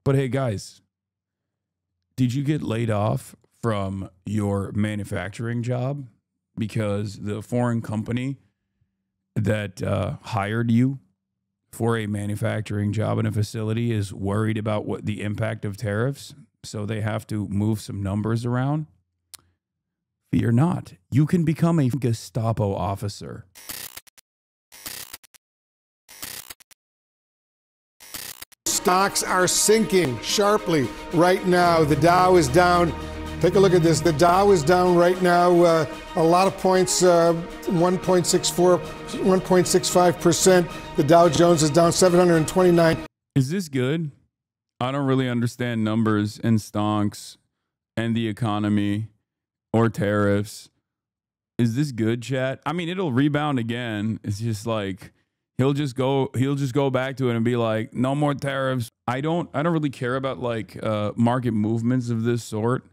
But hey, guys, did you get laid off from your manufacturing job because the foreign company that hired you for a manufacturing job in a facility is worried about what the impact of tariffs, so they have to move some numbers around? Fear not. You can become a Gestapo officer. Stocks are sinking sharply right now. The Dow is down. Take a look at this. The Dow is down right now a lot of points, 1.64, 1.65%. The Dow Jones is down 729. Is this good? I don't really understand numbers and stonks and the economy or tariffs. Is this good, chat? I mean, it'll rebound again. It's just like he'll just go back to it and be like, no more tariffs. I don't really care about like market movements of this sort.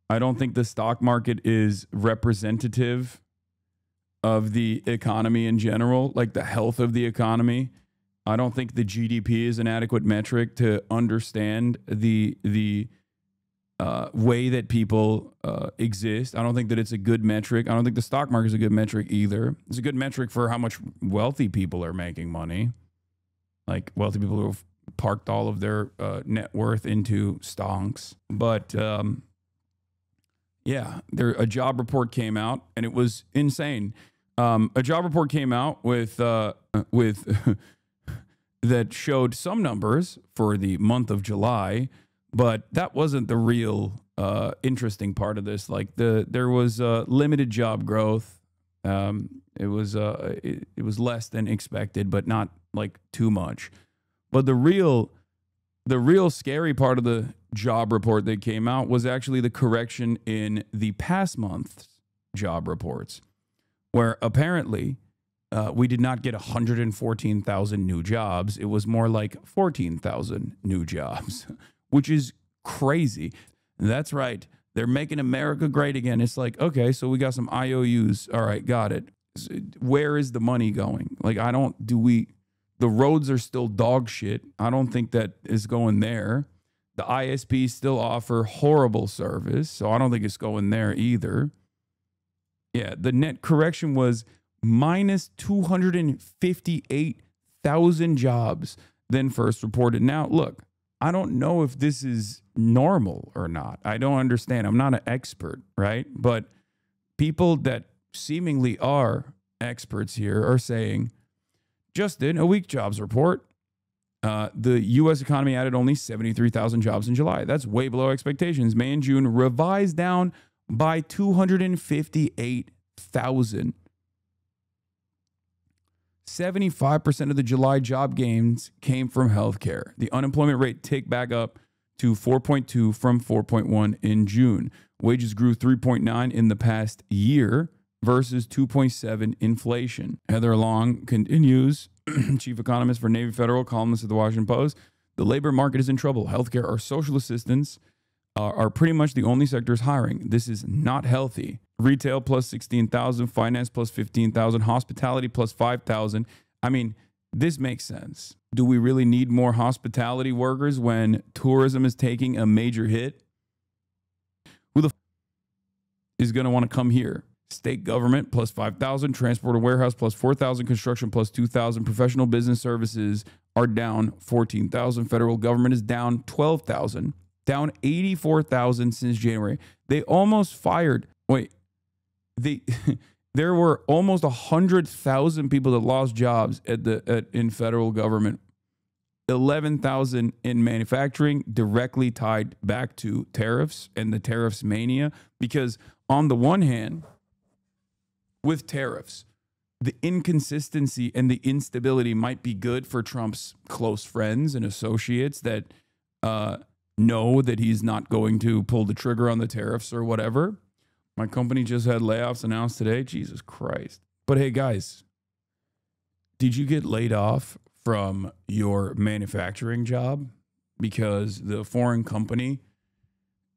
I don't think the stock market is representative of the economy in general, like the health of the economy. I don't think the GDP is an adequate metric to understand the way that people exist. I don't think that it's a good metric. I don't think the stock market is a good metric either. It's a good metric for how much wealthy people are making money. Like wealthy people who have parked all of their net worth into stonks. But yeah, a job report came out and it was insane. A job report came out with that showed some numbers for the month of July, but that wasn't the real interesting part of this. Like there was limited job growth. It was less than expected, but not like too much. But the real scary part of the job report that came out was actually the correction in the past month's job reports, where apparently we did not get 114,000 new jobs. It was more like 14,000 new jobs, which is crazy. That's right. They're making America great again. It's like, okay, so we got some IOUs. All right, got it. Where is the money going? Like, the roads are still dog shit. I don't think that is going there. The ISPs still offer horrible service, so I don't think it's going there either. Yeah, the net correction was minus 258,000 jobs than first reported. Now, look, I don't know if this is normal or not. I don't understand. I'm not an expert, right? But people that seemingly are experts here are saying, Justin, a weak jobs report. The U.S. economy added only 73,000 jobs in July. That's way below expectations. May and June revised down by 258,000. 75% of the July job gains came from healthcare. The unemployment rate ticked back up to 4.2 from 4.1 in June. Wages grew 3.9 in the past year versus 2.7 inflation. Heather Long continues, chief economist for Navy Federal, columnist at the Washington Post. The labor market is in trouble. Healthcare or social assistance are pretty much the only sectors hiring. This is not healthy. Retail plus 16,000, finance plus 15,000, hospitality plus 5,000. I mean, this makes sense. Do we really need more hospitality workers when tourism is taking a major hit? Who the is going to want to come here? State government plus 5,000, transport and warehouse plus 4,000, construction plus 2,000, professional business services are down 14,000, federal government is down 12,000, down 84,000 since January. They almost fired. There were almost 100,000 people that lost jobs in federal government. 11,000 in manufacturing, directly tied back to tariffs and the tariffs mania. Because on the one hand, with tariffs, the inconsistency and the instability might be good for Trump's close friends and associates that know that he's not going to pull the trigger on the tariffs or whatever. My company just had layoffs announced today. Jesus Christ. But hey, guys, did you get laid off from your manufacturing job because the foreign company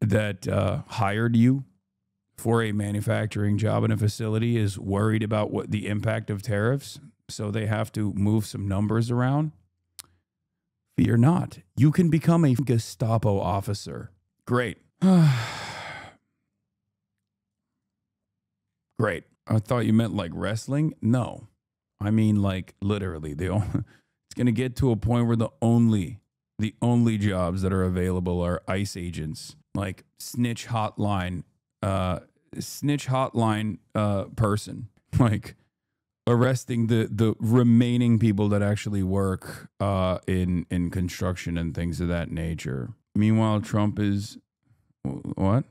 that hired you for a manufacturing job in a facility is worried about what the impact of tariffs, so they have to move some numbers around? Fear not. You can become a Gestapo officer. Great. Great. I thought you meant like wrestling. No, I mean like literally. It's going to get to a point where the only jobs that are available are ICE agents, like snitch hotline person, like arresting the remaining people that actually work in construction and things of that nature. Meanwhile, Trump is what?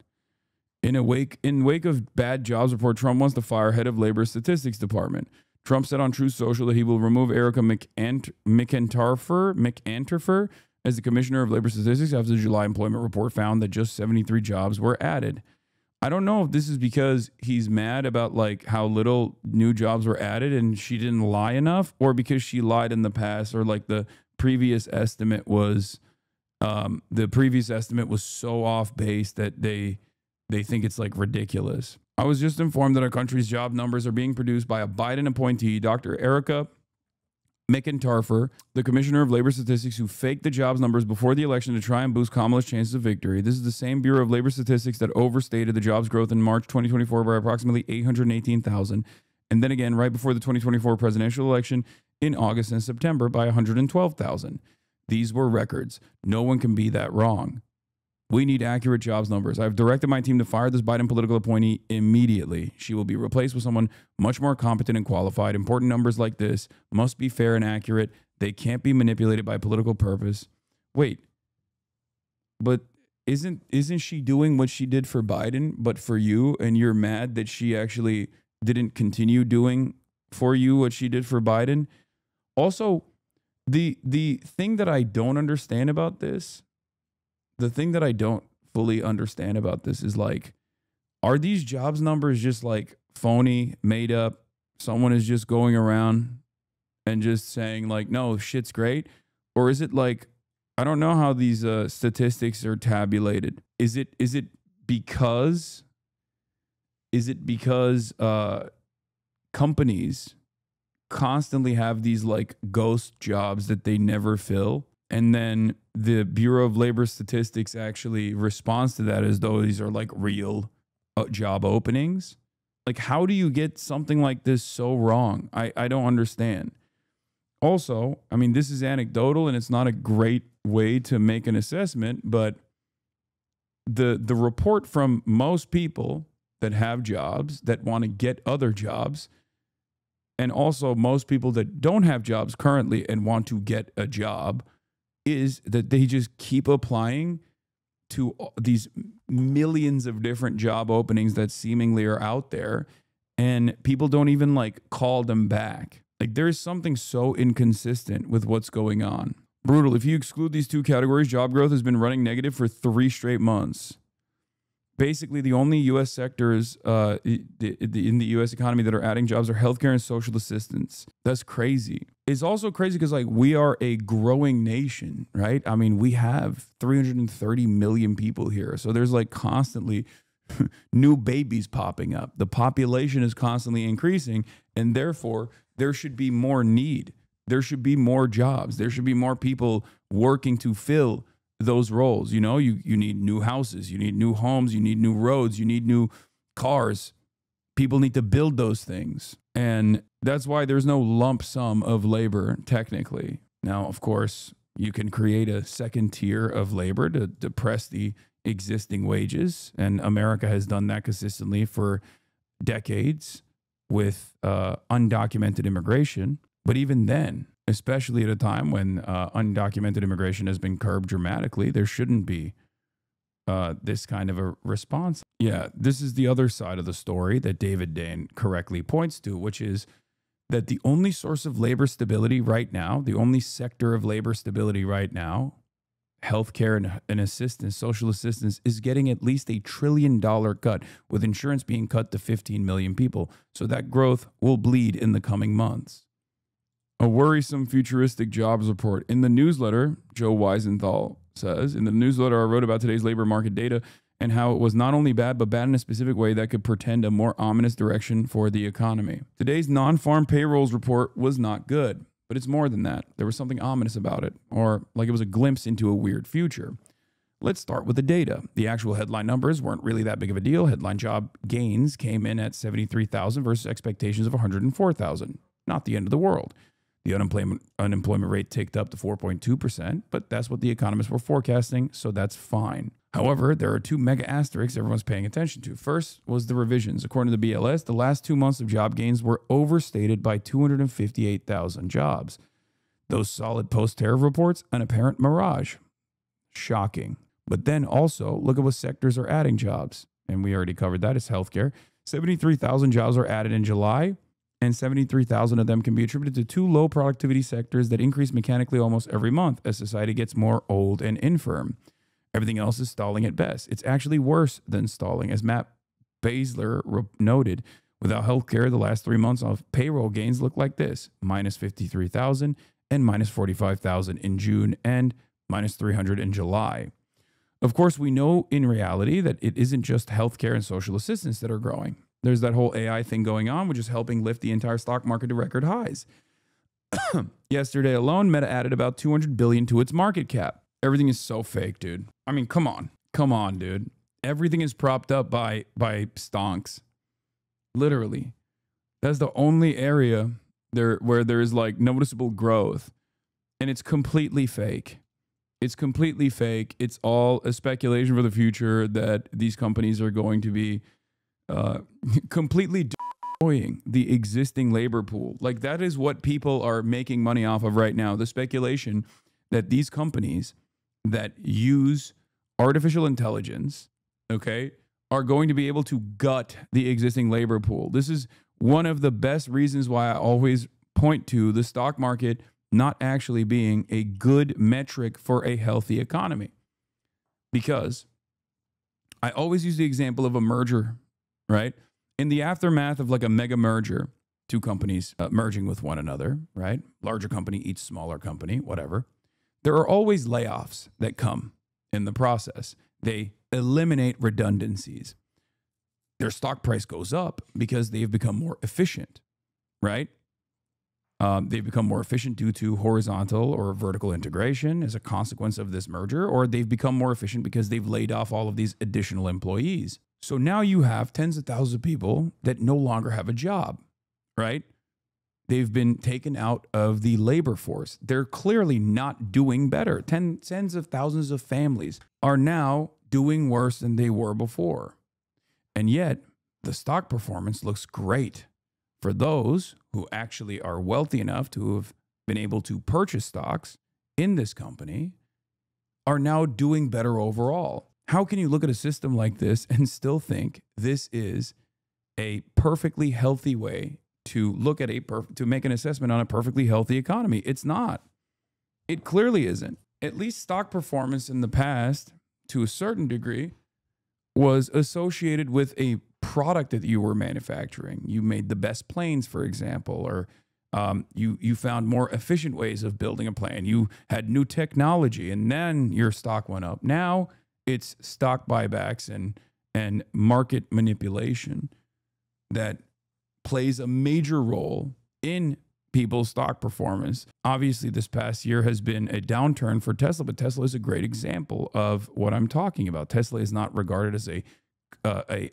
In wake of bad jobs report, Trump wants to fire head of labor statistics department. Trump said on Truth Social that he will remove Erica McAnterfer as the commissioner of labor statistics after the July employment report found that just 73 jobs were added. I don't know if this is because he's mad about like how little new jobs were added and she didn't lie enough, or because she lied in the past, or like the previous estimate was so off base that they think it's like ridiculous. I was just informed that our country's job numbers are being produced by a Biden appointee, Dr. Erica McIntyre, the commissioner of labor statistics, who faked the jobs numbers before the election to try and boost Kamala's chances of victory. This is the same Bureau of Labor Statistics that overstated the jobs growth in March 2024 by approximately 818,000, and then again right before the 2024 presidential election in August and September by 112,000. These were records. No one can be that wrong. We need accurate jobs numbers. I've directed my team to fire this Biden political appointee immediately. She will be replaced with someone much more competent and qualified. Important numbers like this must be fair and accurate. They can't be manipulated by political purpose. Wait, but isn't she doing what she did for Biden, but for you, and you're mad that she actually didn't continue doing for you what she did for Biden? Also, the thing that I don't understand about this, the thing that I don't fully understand about this is like, are these jobs numbers just like phony, made up? Someone is just going around and just saying like, no, shit's great? Or is it like, I don't know how these statistics are tabulated. Is it because companies constantly have these like ghost jobs that they never fill? And then the Bureau of Labor Statistics actually responds to that as though these are like real job openings. Like, how do you get something like this so wrong? I don't understand. Also, I mean, this is anecdotal and it's not a great way to make an assessment, but the report from most people that have jobs, that want to get other jobs, and also most people that don't have jobs currently and want to get a job, is that they just keep applying to these millions of different job openings that seemingly are out there, and people don't even like call them back. Like, there is something so inconsistent with what's going on. Brutal. If you exclude these two categories, job growth has been running negative for 3 straight months. Basically, the only U.S. sectors in the U.S. economy that are adding jobs are healthcare and social assistance. That's crazy. It's also crazy because like we are a growing nation, right? I mean, we have 330 million people here. So there's like constantly new babies popping up. The population is constantly increasing, and therefore there should be more need. There should be more jobs. There should be more people working to fill those roles. You know, you need new houses, you need new homes, you need new roads, you need new cars. People need to build those things. And that's why there's no lump sum of labor technically. Now, of course, you can create a second tier of labor to depress the existing wages. And America has done that consistently for decades with undocumented immigration. But even then, especially at a time when undocumented immigration has been curbed dramatically, there shouldn't be this kind of a response. Yeah, this is the other side of the story that David Dane correctly points to, which is that the only source of labor stability right now, the only sector of labor stability right now, healthcare and assistance, social assistance, is getting at least $1 trillion cut, with insurance being cut to 15 million people. So that growth will bleed in the coming months. A worrisome futuristic jobs report. In the newsletter, Joe Weisenthal says, in the newsletter I wrote about today's labor market data and how it was not only bad, but bad in a specific way that could portend a more ominous direction for the economy. Today's non-farm payrolls report was not good, but it's more than that. There was something ominous about it, or like it was a glimpse into a weird future. Let's start with the data. The actual headline numbers weren't really that big of a deal. Headline job gains came in at 73,000 versus expectations of 104,000. Not the end of the world. The unemployment rate ticked up to 4.2%, but that's what the economists were forecasting, so that's fine. However, there are two mega asterisks everyone's paying attention to. First was the revisions. According to the BLS, the last 2 months of job gains were overstated by 258,000 jobs. Those solid post-tariff reports, an apparent mirage. Shocking. But then also, look at what sectors are adding jobs. And we already covered that. It's healthcare. 73,000 jobs are added in July, and 73,000 of them can be attributed to two low productivity sectors that increase mechanically almost every month as society gets more old and infirm. Everything else is stalling at best. It's actually worse than stalling. As Matt Basler noted, without healthcare, the last 3 months of payroll gains look like this: minus 53,000 and minus 45,000 in June and minus 300 in July. Of course, we know in reality that it isn't just healthcare and social assistance that are growing. There's that whole AI thing going on, which is helping lift the entire stock market to record highs. Yesterday alone, Meta added about $200 billion to its market cap. Everything is so fake, dude. I mean, come on, dude. Everything is propped up by stonks. Literally. That's the only area there where there is like noticeable growth, and it's completely fake. It's completely fake. It's all a speculation for the future that these companies are going to be completely destroying the existing labor pool. Like, that is what people are making money off of right now. The speculation that these companies that use artificial intelligence, okay, are going to be able to gut the existing labor pool. This is one of the best reasons why I always point to the stock market not actually being a good metric for a healthy economy. Because I always use the example of a merger, right? In the aftermath of like a mega merger, two companies merging with one another, right? Larger company eats smaller company, whatever. There are always layoffs that come in the process. They eliminate redundancies. Their stock price goes up because they've become more efficient, right? They've become more efficient due to horizontal or vertical integration as a consequence of this merger, or they've become more efficient because they've laid off all of these additional employees. So now you have tens of thousands of people that no longer have a job, right? They've been taken out of the labor force. They're clearly not doing better. Tens of thousands of families are now doing worse than they were before. And yet, the stock performance looks great for those who actually are wealthy enough to have been able to purchase stocks in this company are now doing better overall. How can you look at a system like this and still think this is a perfectly healthy way to look at to make an assessment on a perfectly healthy economy? It's not. It clearly isn't. At least stock performance in the past, to a certain degree, was associated with a product that you were manufacturing. You made the best planes, for example, or you found more efficient ways of building a plane. You had new technology, and then your stock went up. Now it's stock buybacks and market manipulation that plays a major role in people's stock performance. Obviously, this past year has been a downturn for Tesla, but Tesla is a great example of what I'm talking about. Tesla is not regarded as a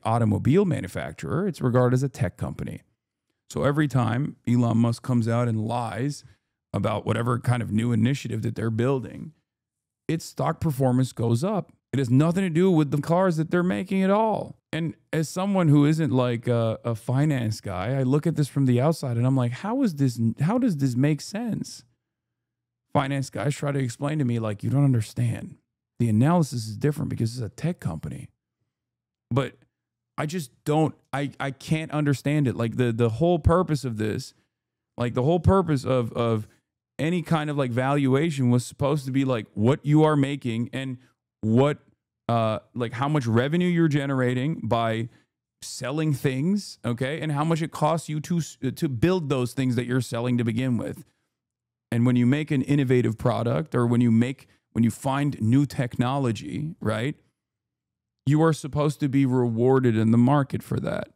automobile manufacturer. It's regarded as a tech company. So every time Elon Musk comes out and lies about whatever kind of new initiative that they're building, its stock performance goes up. It has nothing to do with the cars that they're making at all. And as someone who isn't like a finance guy, I look at this from the outside and I'm like, how does this make sense? Finance guys try to explain to me, like, you don't understand. The analysis is different because it's a tech company. But I just don't, I can't understand it. Like the whole purpose of this, like the whole purpose of any kind of like valuation was supposed to be like what you are making and what, like how much revenue you're generating by selling things, okay? And how much it costs you to build those things that you're selling to begin with. And when you make an innovative product, or when you find new technology, right? You are supposed to be rewarded in the market for that.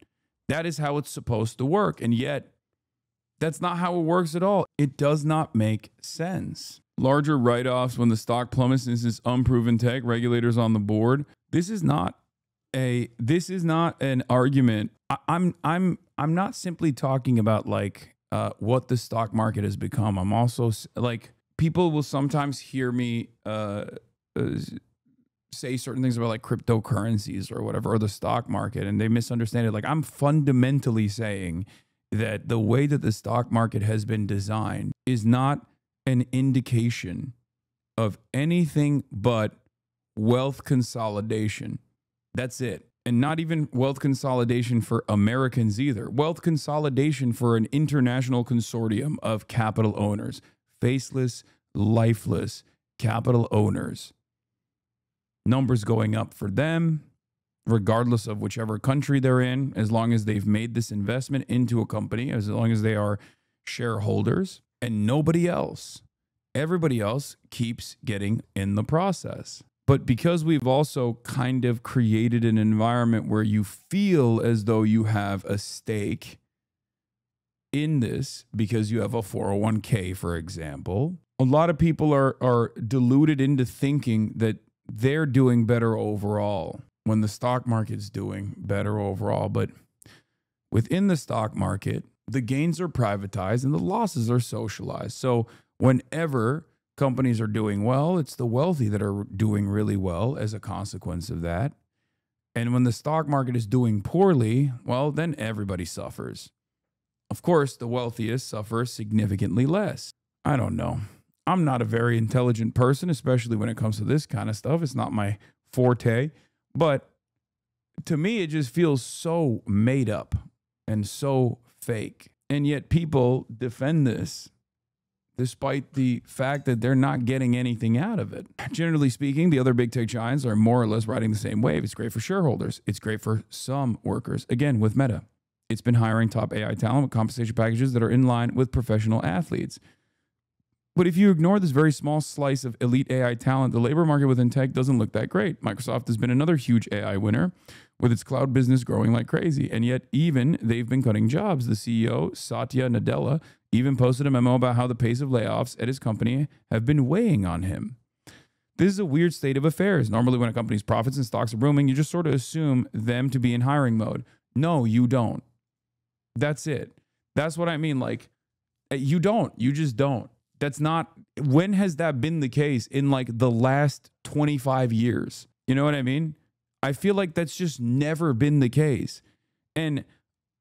That is how it's supposed to work. And yet That's not how it works at all. It does not make sense. Larger write-offs when the stock plummets is this unproven tech, regulators on the board. This is not an argument. I'm not simply talking about like what the stock market has become. I'm also like, people will sometimes hear me say certain things about like cryptocurrencies or whatever, or the stock market, and they misunderstand it. Like, I'm fundamentally saying that the way that the stock market has been designed is not an indication of anything but wealth consolidation. That's it. And not even wealth consolidation for Americans either. Wealth consolidation for an international consortium of capital owners, faceless, lifeless capital owners. Numbers going up for them, regardless of whichever country they're in, as long as they've made this investment into a company, as long as they are shareholders, and nobody else. Everybody else keeps getting in the process. But because we've also kind of created an environment where you feel as though you have a stake in this because you have a 401k, for example, a lot of people are deluded into thinking that they're doing better overall when the stock market's doing better overall. But within the stock market, the gains are privatized and the losses are socialized. So whenever companies are doing well, it's the wealthy that are doing really well as a consequence of that. And when the stock market is doing poorly, well, then everybody suffers. Of course, the wealthiest suffer significantly less. I don't know. I'm not a very intelligent person, especially when it comes to this kind of stuff. It's not my forte. But to me, it just feels so made up and so fake. And yet people defend this despite the fact that they're not getting anything out of it. Generally speaking, the other big tech giants are more or less riding the same wave. It's great for shareholders. It's great for some workers. Again, with Meta, it's been hiring top AI talent with compensation packages that are in line with professional athletes. But if you ignore this very small slice of elite AI talent, the labor market within tech doesn't look that great. Microsoft has been another huge AI winner with its cloud business growing like crazy. And yet even they've been cutting jobs. The CEO, Satya Nadella, even posted a memo about how the pace of layoffs at his company have been weighing on him. This is a weird state of affairs. Normally when a company's profits and stocks are booming, you just sort of assume them to be in hiring mode. No, you don't. That's it. That's what I mean. Like, you don't. You just don't. That's not, when has that been the case in like the last 25 years? You know what I mean? I feel like that's just never been the case. And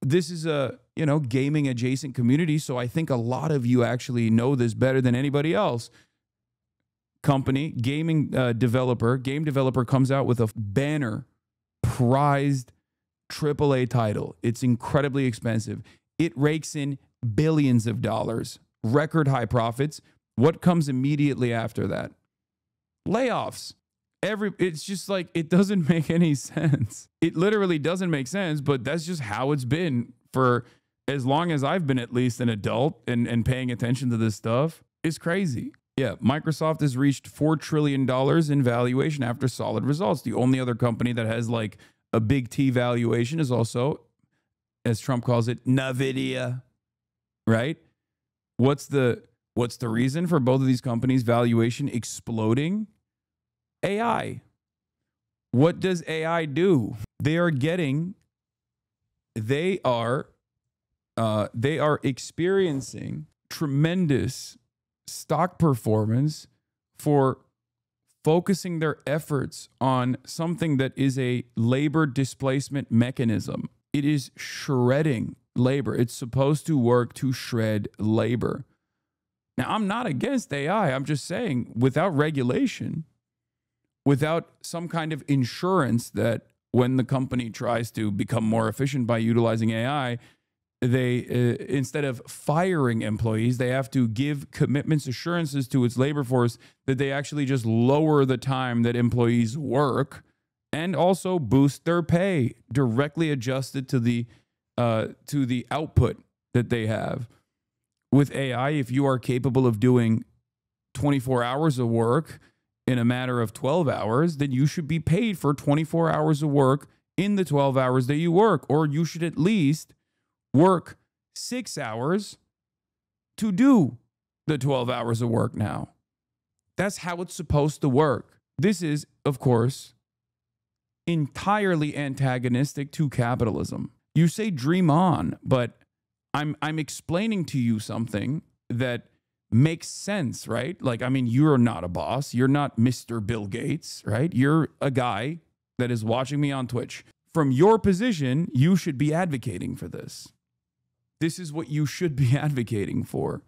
this is a, gaming adjacent community. So I think a lot of you actually know this better than anybody else. Company, game developer comes out with a banner prized AAA title. It's incredibly expensive. It rakes in billions of dollars. Record high profits. What comes immediately after that? Layoffs. It's just like, it doesn't make any sense. It literally doesn't make sense, but that's just how it's been for as long as I've been at least an adult and paying attention to this stuff. It's crazy. Yeah, Microsoft has reached $4 trillion in valuation after solid results. The only other company that has like a big T valuation is also, as Trump calls it, NVIDIA, right? What's the reason for both of these companies' valuation exploding? AI. What does AI do? They are experiencing tremendous stock performance for focusing their efforts on something that is a labor displacement mechanism. It is shredding labor. It's supposed to work to shred labor. Now, I'm not against AI. I'm just saying, without regulation, without some kind of insurance that when the company tries to become more efficient by utilizing AI, they instead of firing employees, they have to give commitments, assurances to its labor force that they actually just lower the time that employees work and also boost their pay directly adjusted to the output that they have. With AI, if you are capable of doing 24 hours of work in a matter of 12 hours, then you should be paid for 24 hours of work in the 12 hours that you work, or you should at least work 6 hours to do the 12 hours of work now. That's how it's supposed to work. This is, of course, entirely antagonistic to capitalism. You say dream on, but I'm explaining to you something that makes sense, right? Like, I mean, you're not a boss. You're not Mr. Bill Gates, right? You're a guy that is watching me on Twitch. From your position, you should be advocating for this. This is what you should be advocating for.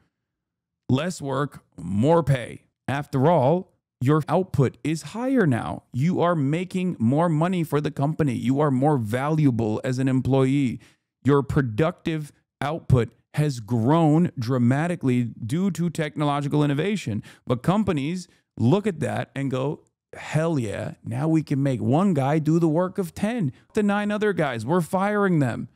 Less work, more pay. After all, your output is higher now. You are making more money for the company. You are more valuable as an employee. Your productive output has grown dramatically due to technological innovation. But companies look at that and go, hell yeah, now we can make one guy do the work of 10. The 9 other guys, we're firing them.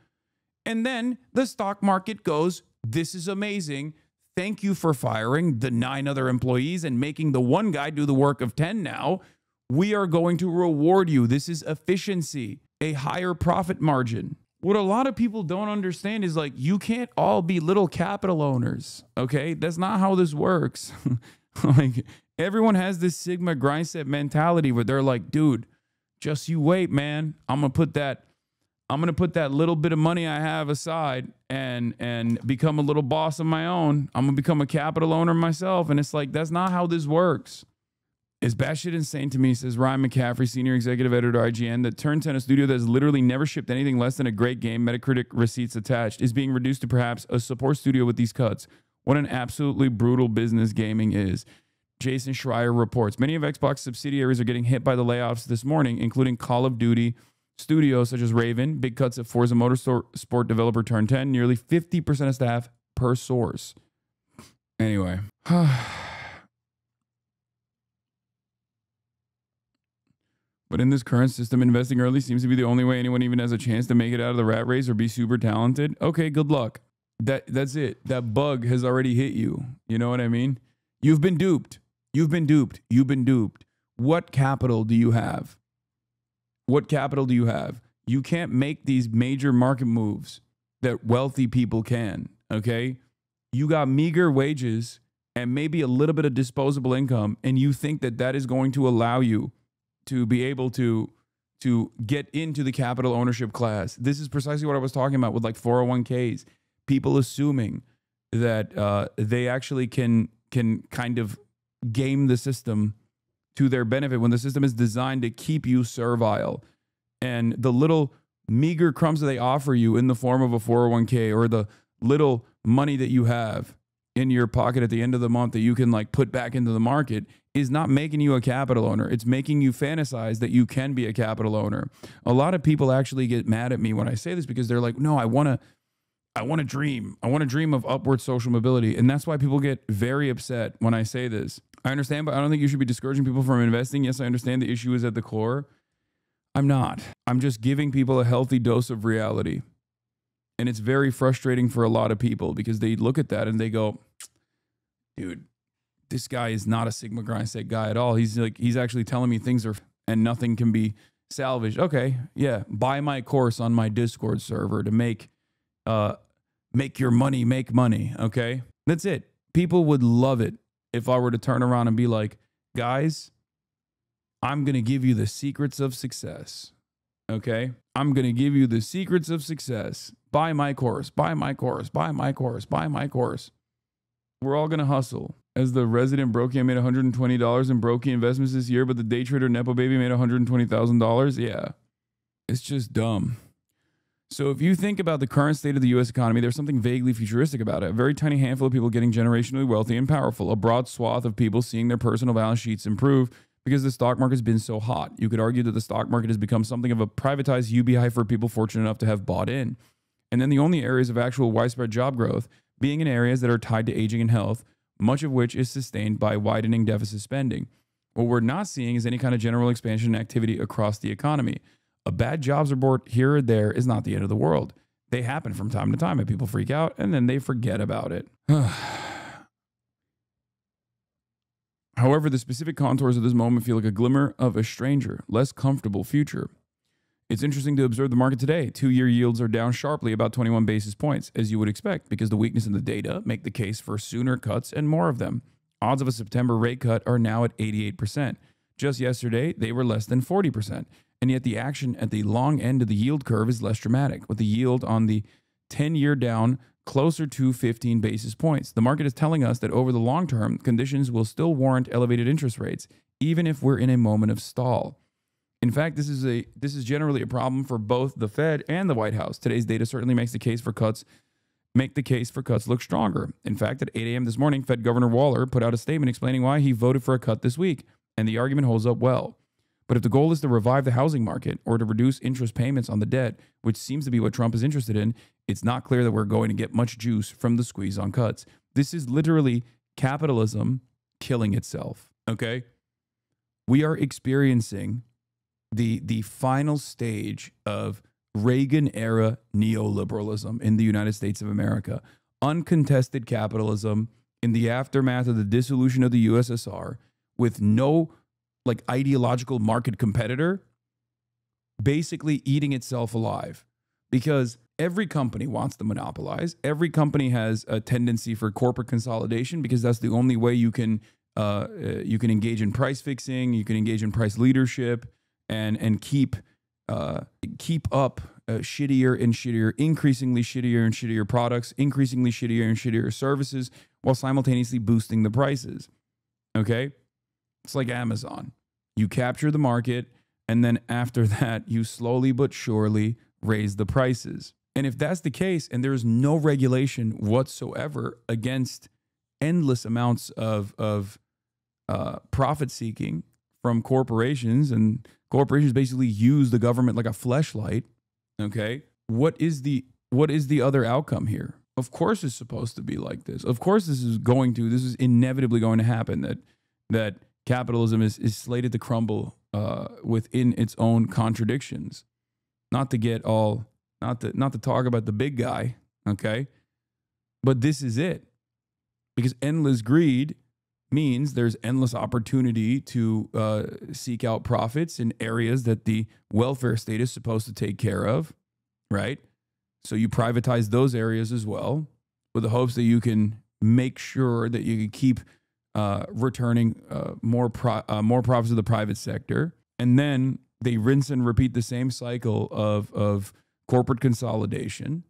And then the stock market goes, this is amazing. Thank you for firing the 9 other employees and making the one guy do the work of 10 now. We are going to reward you. This is efficiency, a higher profit margin. What a lot of people don't understand is like, you can't all be little capital owners, okay? That's not how this works. Like, everyone has this Sigma grind set mentality where they're like, dude, just you wait, man. I'm going to put that little bit of money I have aside and become a little boss of my own. I'm going to become a capital owner myself. And it's like, that's not how this works. It's batshit insane to me, says Ryan McCaffrey, senior executive editor at IGN, that Turn 10, a studio that has literally never shipped anything less than a great game, Metacritic receipts attached, is being reduced to perhaps a support studio with these cuts. What an absolutely brutal business gaming is. Jason Schreier reports, many of Xbox subsidiaries are getting hit by the layoffs this morning, including Call of Duty studios such as Raven, big cuts at Forza Motorsport developer Turn 10, nearly 50% of staff per source. Anyway. But in this current system, investing early seems to be the only way anyone even has a chance to make it out of the rat race or be super talented. Okay, good luck. That's it. That bug has already hit you. You know what I mean? You've been duped. You've been duped. You've been duped. What capital do you have? What capital do you have? You can't make these major market moves that wealthy people can, okay? You got meager wages and maybe a little bit of disposable income, and you think that that is going to allow you to be able to get into the capital ownership class. This is precisely what I was talking about with like 401ks. People assuming that they actually can kind of game the system to their benefit when the system is designed to keep you servile. And the little meager crumbs that they offer you in the form of a 401k or the little money that you have in your pocket at the end of the month that you can like put back into the market is not making you a capital owner. It's making you fantasize that you can be a capital owner. A lot of people actually get mad at me when I say this because they're like, no, I want to dream. I want to dream of upward social mobility. And that's why people get very upset when I say this. I understand, but I don't think you should be discouraging people from investing. Yes, I understand the issue is at the core. I'm not. I'm just giving people a healthy dose of reality. And it's very frustrating for a lot of people because they look at that and they go, dude, this guy is not a Sigma grind set guy at all. He's actually telling me things are and nothing can be salvaged. Okay, yeah, buy my course on my Discord server to make your money make money. Okay, that's it. People would love it if I were to turn around and be like, guys, I'm gonna give you the secrets of success. Okay, I'm gonna give you the secrets of success. Buy my course. Buy my course. Buy my course. Buy my course. We're all gonna hustle. As the resident Brokey, I made $120 in Brokey investments this year, but the day trader Nepo Baby made $120,000. Yeah, it's just dumb. So if you think about the current state of the U.S. economy, there's something vaguely futuristic about it. A very tiny handful of people getting generationally wealthy and powerful. A broad swath of people seeing their personal balance sheets improve because the stock market has been so hot. You could argue that the stock market has become something of a privatized UBI for people fortunate enough to have bought in. And then the only areas of actual widespread job growth being in areas that are tied to aging and health, much of which is sustained by widening deficit spending. What we're not seeing is any kind of general expansion and activity across the economy. A bad jobs report here or there is not the end of the world. They happen from time to time and people freak out and then they forget about it. However, the specific contours of this moment feel like a glimmer of a stranger, less comfortable future. It's interesting to observe the market today. 2-year yields are down sharply, about 21 basis points, as you would expect, because the weakness in the data make the case for sooner cuts and more of them. Odds of a September rate cut are now at 88%. Just yesterday, they were less than 40%. And yet the action at the long end of the yield curve is less dramatic, with the yield on the 10-year down closer to 15 basis points. The market is telling us that over the long term, conditions will still warrant elevated interest rates, even if we're in a moment of stall. In fact, this is generally a problem for both the Fed and the White House. Today's data certainly makes the case for cuts look stronger. In fact, at 8 a.m. this morning, Fed Governor Waller put out a statement explaining why he voted for a cut this week, and the argument holds up well. But if the goal is to revive the housing market or to reduce interest payments on the debt, which seems to be what Trump is interested in, it's not clear that we're going to get much juice from the squeeze on cuts. This is literally capitalism killing itself, okay? We are experiencing the final stage of Reagan-era neoliberalism in the United States of America. Uncontested capitalism in the aftermath of the dissolution of the USSR with no ideological market competitor basically eating itself alive, because every company wants to monopolize. Every company has a tendency for corporate consolidation, because that's the only way you can engage in price fixing, you can engage in price leadership, and keep up shittier and shittier, increasingly shittier and shittier products, increasingly shittier and shittier services, while simultaneously boosting the prices. Okay? It's like Amazon. You capture the market, and then after that, you slowly but surely raise the prices. And if that's the case, and there's no regulation whatsoever against endless amounts of profit seeking from corporations, and corporations basically use the government like a fleshlight, okay? What is the other outcome here? Of course it's supposed to be like this. Of course this is inevitably going to happen, that capitalism is slated to crumble within its own contradictions. Not to talk about the big guy, okay? But this is it. Because endless greed means there's endless opportunity to seek out profits in areas that the welfare state is supposed to take care of, right? So you privatize those areas as well, with the hopes that you can make sure that you can keep returning more profits to the private sector. And then they rinse and repeat the same cycle of corporate consolidation,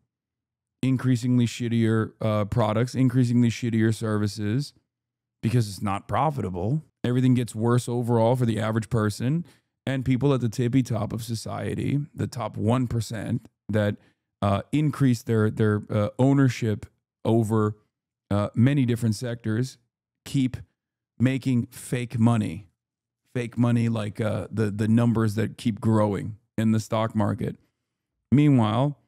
increasingly shittier products, increasingly shittier services, because it's not profitable. Everything gets worse overall for the average person, and people at the tippy top of society, the top 1% that increase their ownership over many different sectors, keep making fake money like the numbers that keep growing in the stock market. Meanwhile,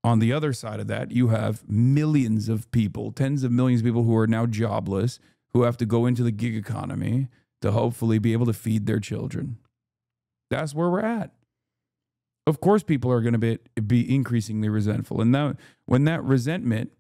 on the other side of that, you have millions of people, tens of millions of people who are now jobless, who have to go into the gig economy to hopefully be able to feed their children. That's where we're at. Of course, people are going to be increasingly resentful. And now, when that resentment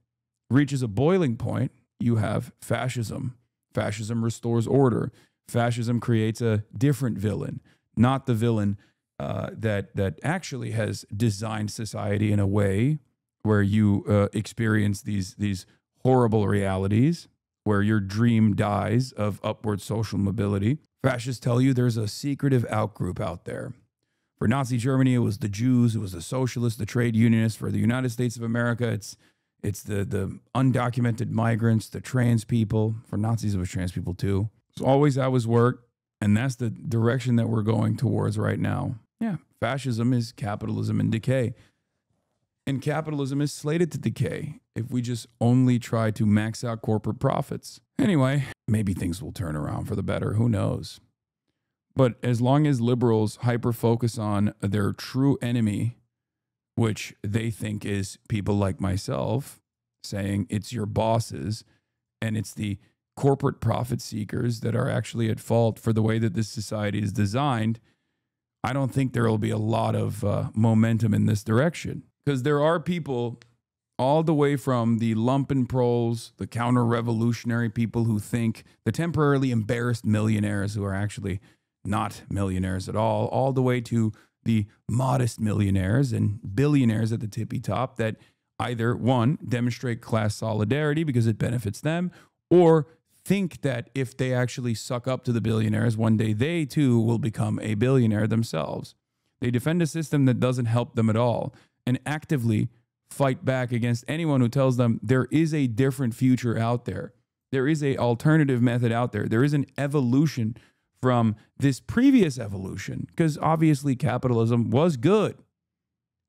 reaches a boiling point, you have fascism. Fascism restores order. Fascism creates a different villain, not the villain that actually has designed society in a way where you experience these horrible realities, where your dream dies of upward social mobility. Fascists tell you there's a secretive outgroup out there. For Nazi Germany, it was the Jews, it was the socialists, the trade unionists. For the United States of America, it's the undocumented migrants, the trans people. For Nazis, it was trans people too. It's always how it's worked, and that's the direction that we're going towards right now. Yeah, fascism is capitalism in decay. And capitalism is slated to decay if we just only try to max out corporate profits. Anyway, maybe things will turn around for the better. Who knows? But as long as liberals hyper-focus on their true enemy, which they think is people like myself, saying it's your bosses and it's the corporate profit seekers that are actually at fault for the way that this society is designed, I don't think there will be a lot of momentum in this direction. Because there are people all the way from the lumpen proles, the counter-revolutionary people who think, the temporarily embarrassed millionaires who are actually not millionaires at all the way to the modest millionaires and billionaires at the tippy top that either, one, demonstrate class solidarity because it benefits them, or think that if they actually suck up to the billionaires, one day they too will become a billionaire themselves. They defend a system that doesn't help them at all and actively fight back against anyone who tells them there is a different future out there. There is an alternative method out there. There is an evolution from this previous evolution, because obviously capitalism was good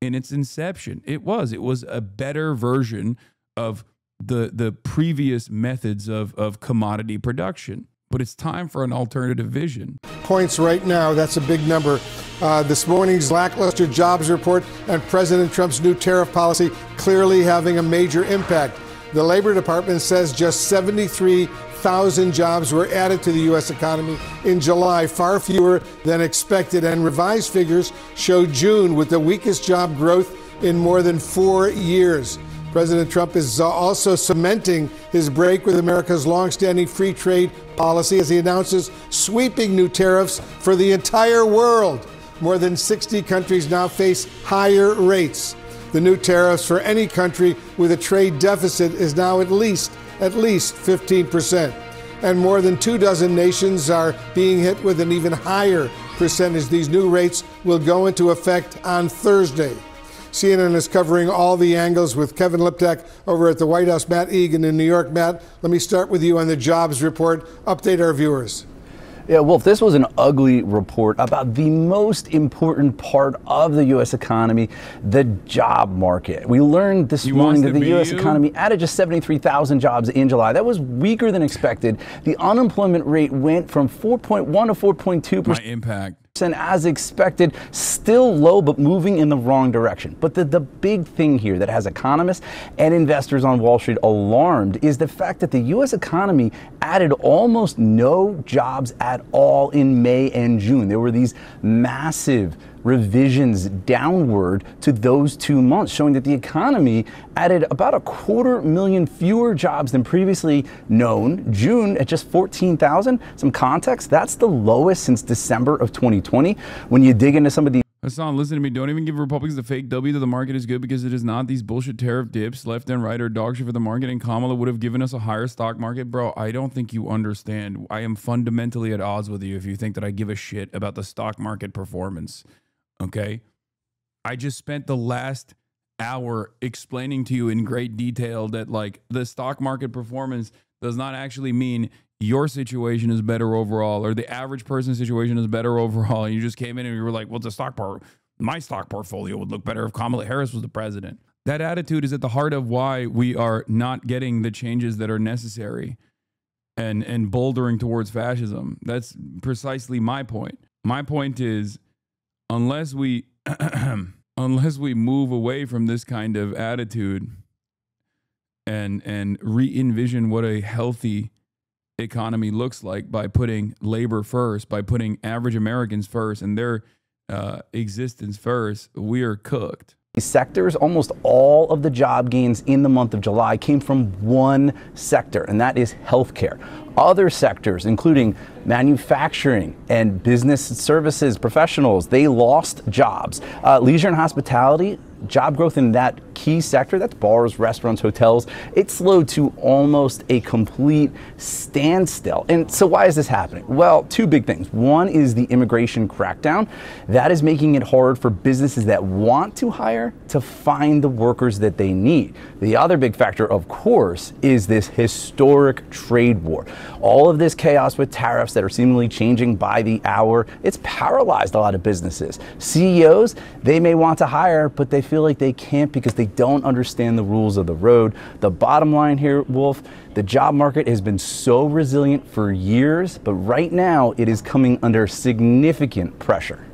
in its inception. It was a better version of the previous methods of commodity production. But it's time for an alternative vision. Points right now, that's a big number. This morning's lackluster jobs report and President Trump's new tariff policy clearly having a major impact. The Labor Department says just 73,000 jobs were added to the U.S. economy in July, far fewer than expected, and revised figures show June with the weakest job growth in more than 4 years. President Trump is also cementing his break with America's longstanding free trade policy as he announces sweeping new tariffs for the entire world. More than 60 countries now face higher rates. The new tariffs for any country with a trade deficit is now at least 15%. And more than 24 nations are being hit with an even higher percentage. These new rates will go into effect on Thursday. CNN is covering all the angles with Kevin Liptak over at the White House, Matt Egan in New York. Matt, let me start with you on the jobs report. Update our viewers. Yeah, Wolf, this was an ugly report about the most important part of the U.S. economy, the job market. We learned this morning that the U.S. economy added just 73,000 jobs in July. That was weaker than expected. The unemployment rate went from 4.1 to 4.2%. My impact. As expected, still low, but moving in the wrong direction. But the big thing here that has economists and investors on Wall Street alarmed is the fact that the U.S. economy added almost no jobs at all in May and June. There were these massive revisions downward to those 2 months, showing that the economy added about 250,000 fewer jobs than previously known. June at just 14,000. Some context, that's the lowest since December of 2020. When you dig into some of the Hassan, listen to me. Don't even give Republicans the fake W that the market is good, because it is not. These bullshit tariff dips left and right are dog shit for the market, and Kamala would have given us a higher stock market. Bro, I don't think you understand. I am fundamentally at odds with you if you think that I give a shit about the stock market performance. Okay? I just spent the last hour explaining to you in great detail that, like, the stock market performance does not actually mean your situation is better overall, or the average person's situation is better overall. And you just came in and you were like, well, my stock portfolio would look better if Kamala Harris was the president. That attitude is at the heart of why we are not getting the changes that are necessary and bouldering towards fascism. That's precisely my point. My point is, unless we move away from this kind of attitude and re-envision what a healthy economy looks like by putting labor first, by putting average Americans first and their existence first, we are cooked. Sectors, almost all of the job gains in the month of July came from one sector, and that is healthcare. Other sectors, including manufacturing and business services professionals, they lost jobs. Leisure and hospitality, job growth in that key sector, that's bars, restaurants, hotels, it slowed to almost a complete standstill. And so why is this happening? Well, two big things. One is the immigration crackdown. That is making it hard for businesses that want to hire to find the workers that they need. The other big factor, of course, is this historic trade war. All of this chaos with tariffs that are seemingly changing by the hour, it's paralyzed a lot of businesses. CEOs, they may want to hire, but they feel like they can't because they don't understand the rules of the road. The bottom line here, Wolf, the job market has been so resilient for years, but right now it is coming under significant pressure.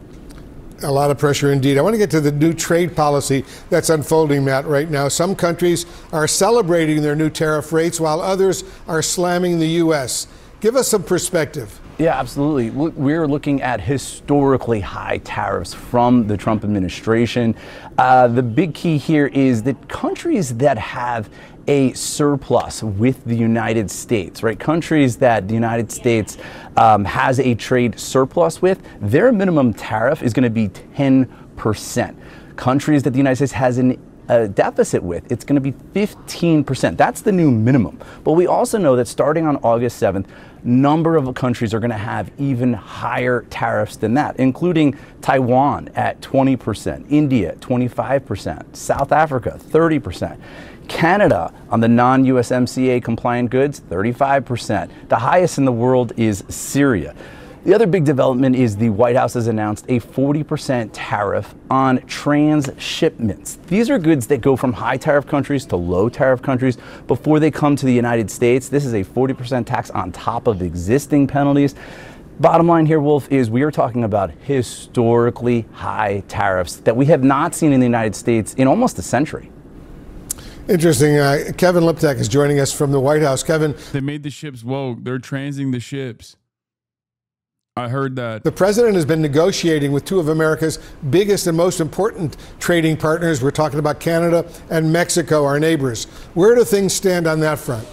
A lot of pressure indeed. I want to get to the new trade policy that's unfolding, Matt, right now. Some countries are celebrating their new tariff rates while others are slamming the U.S. Give us some perspective. Yeah, absolutely. We're looking at historically high tariffs from the Trump administration. The big key here is that countries that have a surplus with the United States, right? Countries that the United States has a trade surplus with, their minimum tariff is going to be 10%. Countries that the United States has a deficit with, it's going to be 15%. That's the new minimum. But we also know that starting on August 7th, number of countries are going to have even higher tariffs than that, including Taiwan at 20%, India 25%, South Africa 30%. Canada on the non-USMCA compliant goods, 35%. The highest in the world is Syria. The other big development is the White House has announced a 40% tariff on transshipments. These are goods that go from high tariff countries to low tariff countries before they come to the United States. This is a 40% tax on top of existing penalties. Bottom line here, Wolf, is we are talking about historically high tariffs that we have not seen in the United States in almost a century. Interesting. Kevin Liptak is joining us from the White House. Kevin, they made the ships woke. They're transing the ships. I heard that. The president has been negotiating with two of America's biggest and most important trading partners. We're talking about Canada and Mexico, our neighbors. Where do things stand on that front?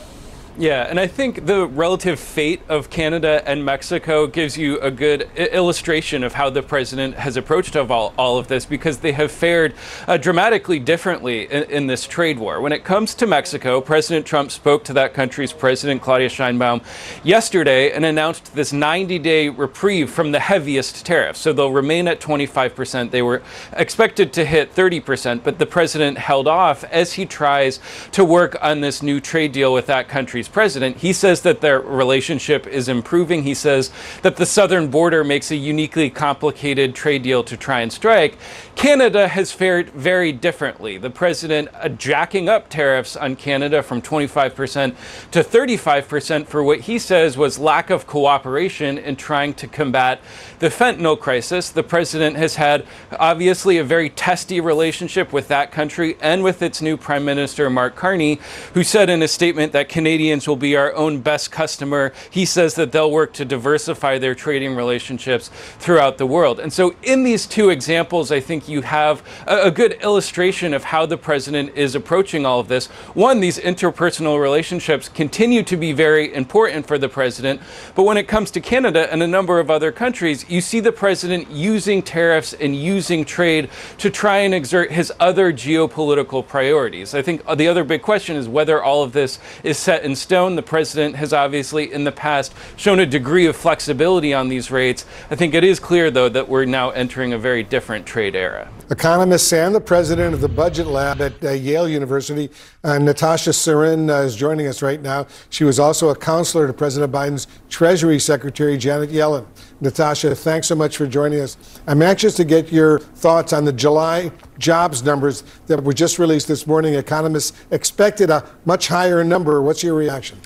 Yeah, and I think the relative fate of Canada and Mexico gives you a good illustration of how the president has approached all of this, because they have fared dramatically differently in this trade war. When it comes to Mexico, President Trump spoke to that country's president, Claudia Sheinbaum, yesterday and announced this 90-day reprieve from the heaviest tariffs. So they'll remain at 25%. They were expected to hit 30%, but the president held off as he tries to work on this new trade deal with that country's president. He says that their relationship is improving. He says that the southern border makes a uniquely complicated trade deal to try and strike. Canada has fared very differently. The president jacking up tariffs on Canada from 25% to 35% for what he says was lack of cooperation in trying to combat the fentanyl crisis. The president has had obviously a very testy relationship with that country and with its new Prime Minister, Mark Carney, who said in a statement that Canadians will be our own best customer. He says that they'll work to diversify their trading relationships throughout the world. And so in these two examples, I think you have a good illustration of how the president is approaching all of this. One, these interpersonal relationships continue to be very important for the president. But when it comes to Canada and a number of other countries, you see the president using tariffs and using trade to try and exert his other geopolitical priorities. I think the other big question is whether all of this is set in stone. The president has obviously in the past shown a degree of flexibility on these rates. I think it is clear, though, that we're now entering a very different trade era. Economist and the president of the Budget Lab at Yale University, Natasha Sarin, is joining us right now. She was also a counselor to President Biden's Treasury Secretary, Janet Yellen. Natasha, thanks so much for joining us. I'm anxious to get your thoughts on the July jobs numbers that were just released this morning. Economists expected a much higher number. What's your reaction?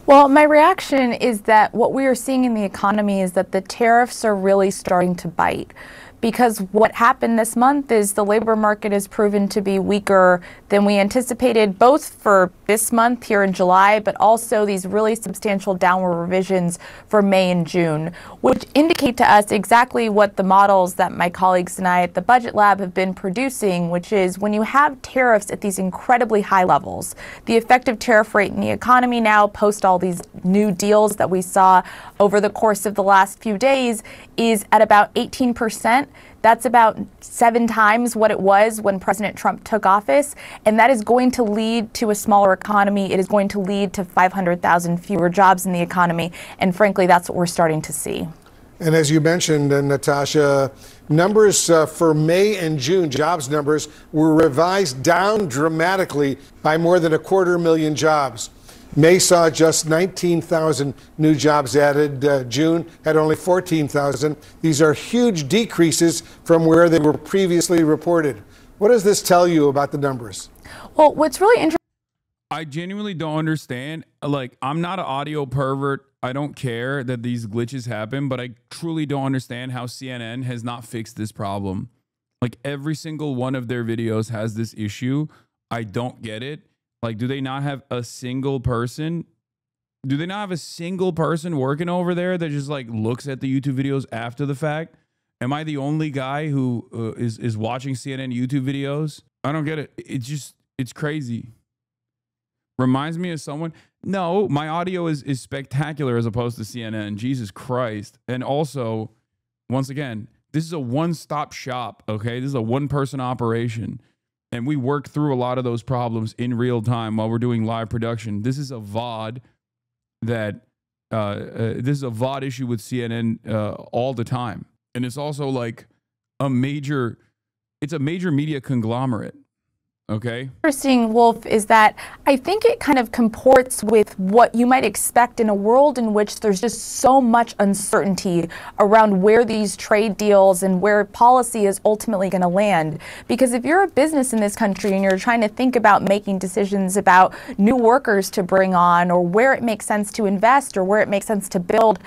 Well, my reaction is that what we are seeing in the economy is that the tariffs are really starting to bite. Because what happened this month is the labor market has proven to be weaker than we anticipated, both for this month here in July, but also these really substantial downward revisions for May and June, which indicate to us exactly what the models that my colleagues and I at the Budget Lab have been producing, which is when you have tariffs at these incredibly high levels, the effective tariff rate in the economy now, post all these new deals that we saw over the course of the last few days, is at about 18%. That's about 7 times what it was when President Trump took office. And that is going to lead to a smaller economy. It is going to lead to 500,000 fewer jobs in the economy. And frankly, that's what we're starting to see. And as you mentioned, Natasha, numbers for May and June, jobs numbers, were revised down dramatically by more than 250,000 jobs. May saw just 19,000 new jobs added. June had only 14,000. These are huge decreases from where they were previously reported. What does this tell you about the numbers? Well, what's really interesting, I genuinely don't understand. Like, I'm not an audio pervert. I don't care that these glitches happen, but I truly don't understand how CNN has not fixed this problem. Like, every single one of their videos has this issue. I don't get it. Like, do they not have a single person Do they not have a single person working over there that just like looks at the YouTube videos after the fact? Am I the only guy who is watching CNN YouTube videos? I don't get it. It's crazy. Reminds me of someone. No, my audio is spectacular as opposed to CNN. Jesus Christ. And also, once again, this is a one-stop shop, okay? This is a one-person operation. And we work through a lot of those problems in real time while we're doing live production. This is a VOD that, this is a VOD issue with CNN all the time. And it's also like it's a major media conglomerate. Okay. Interesting, Wolf, is that I think it kind of comports with what you might expect in a world in which there's just so much uncertainty around where these trade deals and where policy is ultimately going to land. Because if you're a business in this country and you're trying to think about making decisions about new workers to bring on or where it makes sense to invest or where it makes sense to build,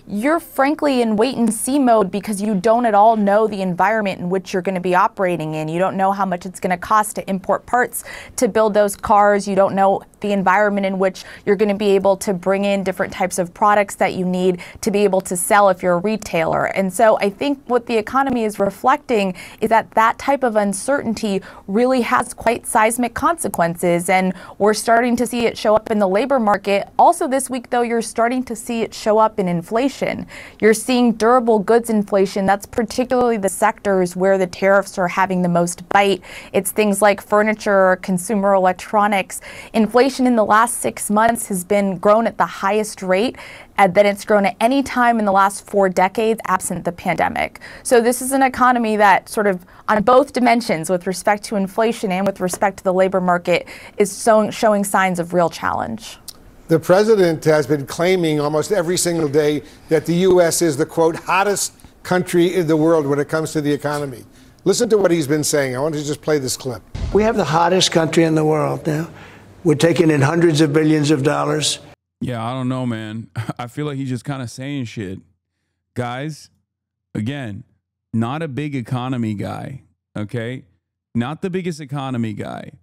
you're frankly in wait and see mode because you don't at all know the environment in which you're going to be operating in. You don't know how much it's going to cost to import parts to build those cars. You don't know the environment in which you're going to be able to bring in different types of products that you need to be able to sell if you're a retailer. And so I think what the economy is reflecting is that that type of uncertainty really has quite seismic consequences. And we're starting to see it show up in the labor market. Also this week, though, you're starting to see it show up in inflation. You're seeing durable goods inflation. That's particularly the sectors where the tariffs are having the most bite. It's things like furniture, consumer electronics. Inflation in the last 6 months has been grown at the highest rate that it's grown at any time in the last 4 decades absent the pandemic. So this is an economy that sort of on both dimensions with respect to inflation and with respect to the labor market is showing signs of real challenge. The president has been claiming almost every single day that the U.S. is the, quote, hottest country in the world when it comes to the economy. Listen to what he's been saying. I want to just play this clip. We have the hottest country in the world now. We're taking in hundreds of billions of dollars. Yeah, I don't know, man. I feel like he's just kind of saying shit. Guys, again, not a big economy guy, okay? Not the biggest economy guy.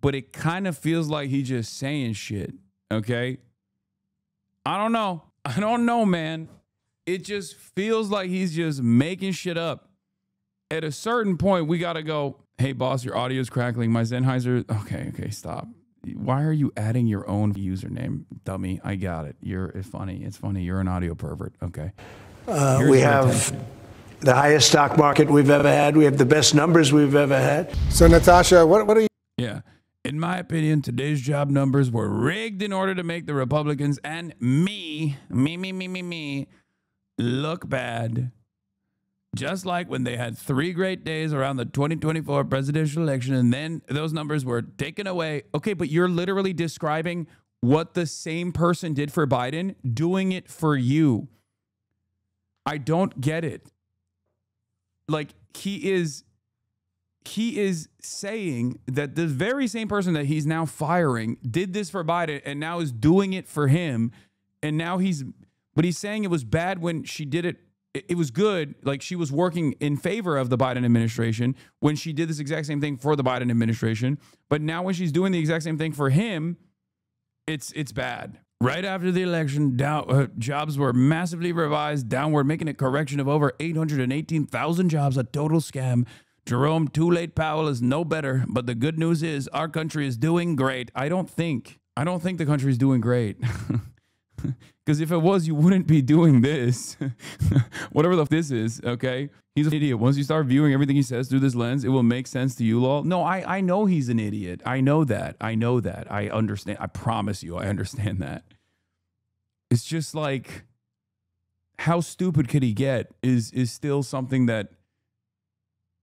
But it kind of feels like he's just saying shit, okay? I don't know. I don't know, man. It just feels like he's just making shit up. At a certain point, we got to go, hey, boss, your audio is crackling. My Sennheiser. Okay, stop. Why are you adding your own username, dummy? I got it. It's funny. It's funny. You're an audio pervert. Okay. We have the highest stock market we've ever had. We have the best numbers we've ever had. So, Natasha, what are you? Yeah. In my opinion, today's job numbers were rigged in order to make the Republicans and me look bad. Just like when they had 3 great days around the 2024 presidential election and then those numbers were taken away. Okay, but you're literally describing what the same person did for Biden, doing it for you. I don't get it. Like, he is saying that the very same person that he's now firing did this for Biden and now is doing it for him. And now he's saying it was bad when she did it. It was good, like she was working in favor of the Biden administration when she did this exact same thing for the Biden administration. But now when she's doing the exact same thing for him, it's bad. Right after the election, jobs were massively revised downward, making a correction of over 818,000 jobs, a total scam. Jerome Too Late Powell is no better, but the good news is our country is doing great. I don't think the country is doing great. Because if it was, you wouldn't be doing this. Whatever the this is, okay? He's an idiot. Once you start viewing everything he says through this lens, it will make sense to you, lol. No, I know he's an idiot. I know that. I understand. I promise you, I understand that. It's just like, how stupid could he get is still something that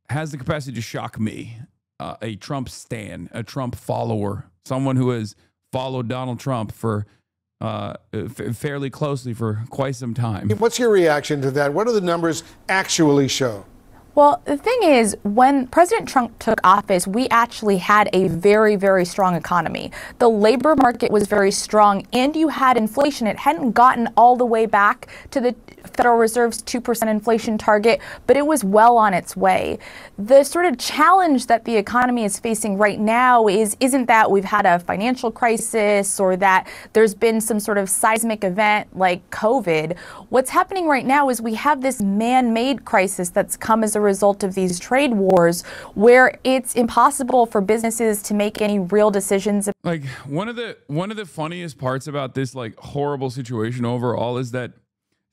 has the capacity to shock me. A Trump stan, a Trump follower, someone who has followed Donald Trump for fairly closely for quite some time. What's your reaction to that? What do the numbers actually show? Well, the thing is, when President Trump took office, we actually had a very, very strong economy. The labor market was very strong, and you had inflation. It hadn't gotten all the way back to the Federal Reserve's 2% inflation target, but it was well on its way. The sort of challenge that the economy is facing right now isn't that we've had a financial crisis or that there's been some sort of seismic event like COVID. What's happening right now is we have this man-made crisis that's come as a result of these trade wars, where it's impossible for businesses to make any real decisions. Like one of the funniest parts about this like horrible situation overall is that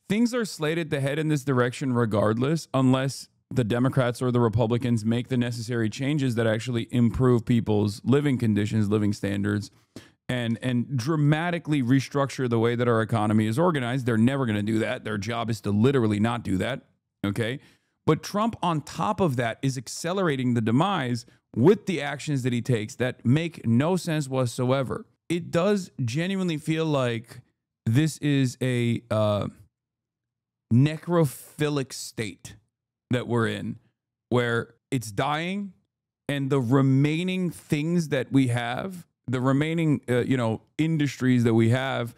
things are slated to head in this direction regardless, unless the Democrats or the Republicans make the necessary changes that actually improve people's living conditions, living standards, and dramatically restructure the way that our economy is organized. They're never going to do that. Their job is to literally not do that. Okay. But Trump, on top of that, is accelerating the demise with the actions that he takes that make no sense whatsoever. It does genuinely feel like this is a necrophilic state that we're in, where it's dying, and the remaining things that we have, the remaining industries that we have,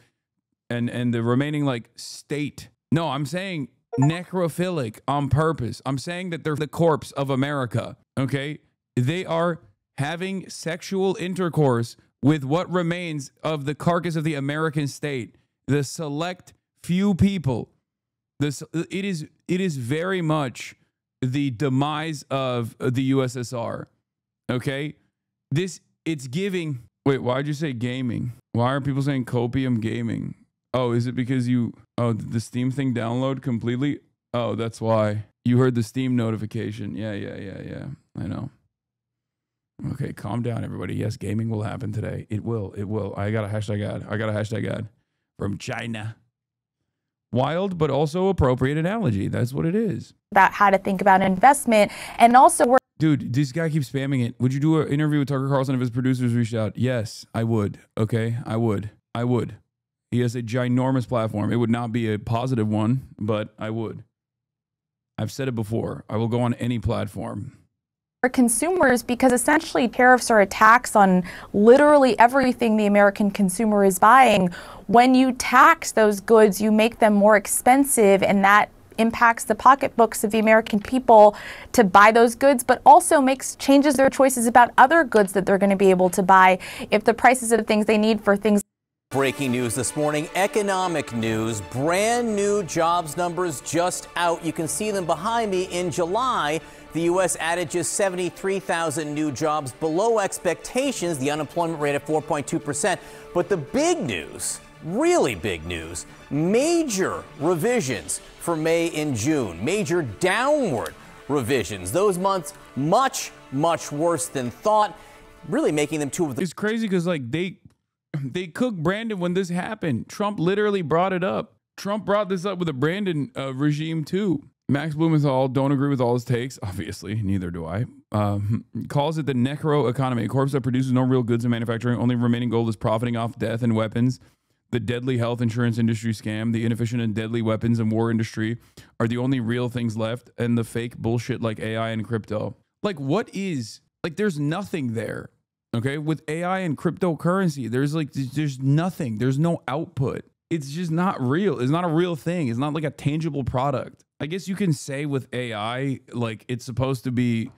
and the remaining like state. No, I'm saying necrophilic on purpose. I'm saying that they're the corpse of America. Okay, they are having sexual intercourse with what remains of the carcass of the American state, the select few people. It is very much the demise of the USSR. Okay, it's giving. Wait, why'd you say gaming? Why are people saying copium gaming? Oh, is it because did the Steam thing download completely? Oh, that's why. You heard the Steam notification. Yeah. I know. Okay, calm down, everybody. Yes, gaming will happen today. It will. I got a hashtag ad from China. Wild, but also appropriate analogy. That's what it is. About how to think about investment, and also Dude, this guy keeps spamming it. Would you do an interview with Tucker Carlson if his producers reached out? Yes, I would. Okay, I would. He has a ginormous platform. It would not be a positive one, but I would. I've said it before. I will go on any platform. For consumers, because essentially tariffs are a tax on literally everything the American consumer is buying. When you tax those goods, you make them more expensive, and that impacts the pocketbooks of the American people to buy those goods, but also changes their choices about other goods that they're going to be able to buy if the prices of things they need for things. Breaking news this morning, economic news, brand new jobs numbers just out. You can see them behind me. In July, the U.S. added just 73,000 new jobs, below expectations, the unemployment rate at 4.2%. But the big news, really big news, major revisions for May and June, major downward revisions. Those months much, much worse than thought, really making them two of the... It's crazy because like they cooked Brandon when this happened. Trump literally brought it up. Trump brought this up with the Brandon regime too. Max Blumenthal, don't agree with all his takes. Obviously, neither do I. Calls it the necro economy, a corpse that produces no real goods in manufacturing. Only remaining goal is profiting off death and weapons. The deadly health insurance industry scam, the inefficient and deadly weapons and war industry are the only real things left, and the fake bullshit like AI and crypto. Like, there's nothing there. Okay, with AI and cryptocurrency, there's nothing. There's no output. It's just not real. It's not a real thing. It's not like a tangible product. I guess you can say with AI, like it's supposed to be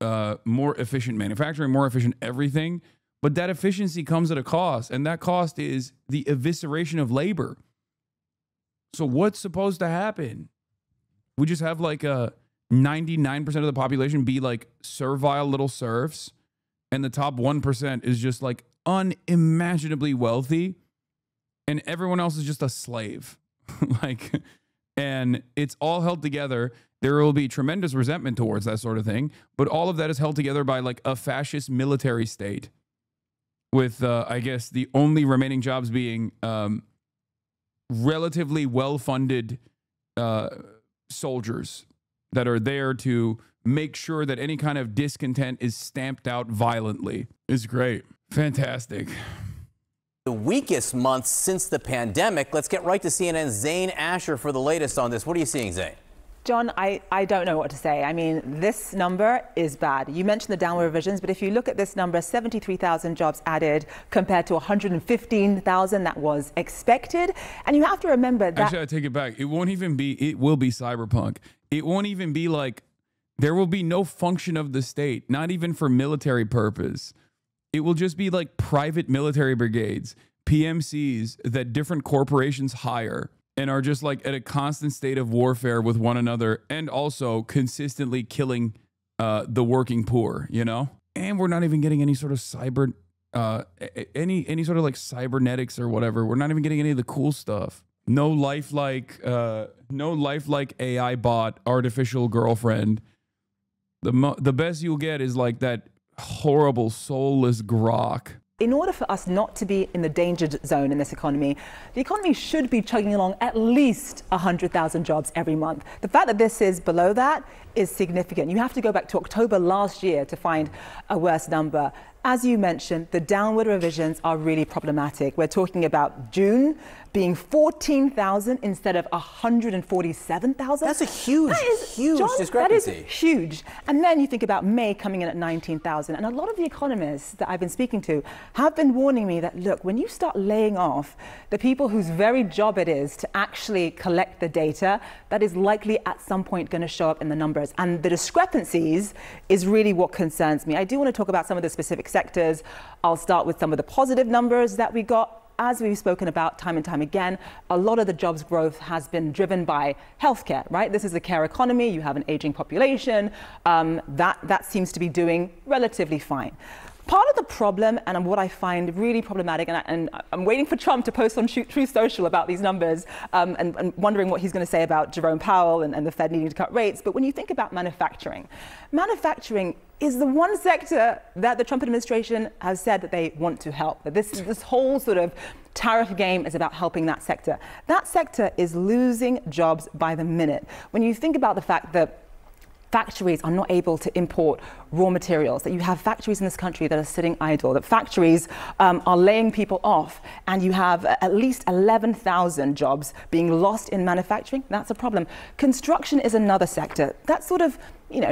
more efficient manufacturing, more efficient everything, but that efficiency comes at a cost, and that cost is the evisceration of labor. So what's supposed to happen? We just have like a 99% of the population be like servile little serfs, and the top 1% is just like unimaginably wealthy, and everyone else is just a slave. And it's all held together. There will be tremendous resentment towards that sort of thing, but all of that is held together by like a fascist military state with, I guess, the only remaining jobs being relatively well-funded soldiers that are there to make sure that any kind of discontent is stamped out violently. It's great. Fantastic. The weakest months since the pandemic. Let's get right to CNN's Zain Asher for the latest on this. What are you seeing, Zain? John, I don't know what to say. I mean, this number is bad. You mentioned the downward revisions, but if you look at this number, 73,000 jobs added compared to 115,000 that was expected. And you have to remember that. Actually, I take it back. It won't even be, it will be cyberpunk. It won't even be like, there will be no function of the state, not even for military purpose. It will just be like private military brigades, PMCs that different corporations hire and are just like at a constant state of warfare with one another and also consistently killing the working poor, you know? And we're not even getting any sort of cyber, any sort of like cybernetics or whatever. We're not even getting any of the cool stuff. No lifelike AI bot, artificial girlfriend. The best you'll get is like that horrible soulless grok. In order for us not to be in the danger zone in this economy, the economy should be chugging along at least 100,000 jobs every month. The fact that this is below that is significant. You have to go back to October last year to find a worse number. As you mentioned, the downward revisions are really problematic. We're talking about June being 14,000 instead of 147,000. That's a huge discrepancy. That is huge. And then you think about May coming in at 19,000. And a lot of the economists that I've been speaking to have been warning me that, look, when you start laying off the people whose very job it is to actually collect the data, that is likely at some point going to show up in the numbers. And the discrepancies is really what concerns me. I do want to talk about some of the specific sectors. I'll start with some of the positive numbers that we got. As we've spoken about time and time again, a lot of the jobs growth has been driven by healthcare, right? This is a care economy. You have an aging population. That seems to be doing relatively fine. Part of the problem, and what I find really problematic, and I'm waiting for Trump to post on Truth Social about these numbers, and wondering what he's going to say about Jerome Powell and the Fed needing to cut rates. But when you think about manufacturing is the one sector that the Trump administration has said that they want to help. That this whole sort of tariff game is about helping that sector. That sector is losing jobs by the minute. When you think about the fact that factories are not able to import raw materials, that you have factories in this country that are sitting idle, that factories are laying people off, and you have at least 11,000 jobs being lost in manufacturing, that's a problem. Construction is another sector. That's sort of,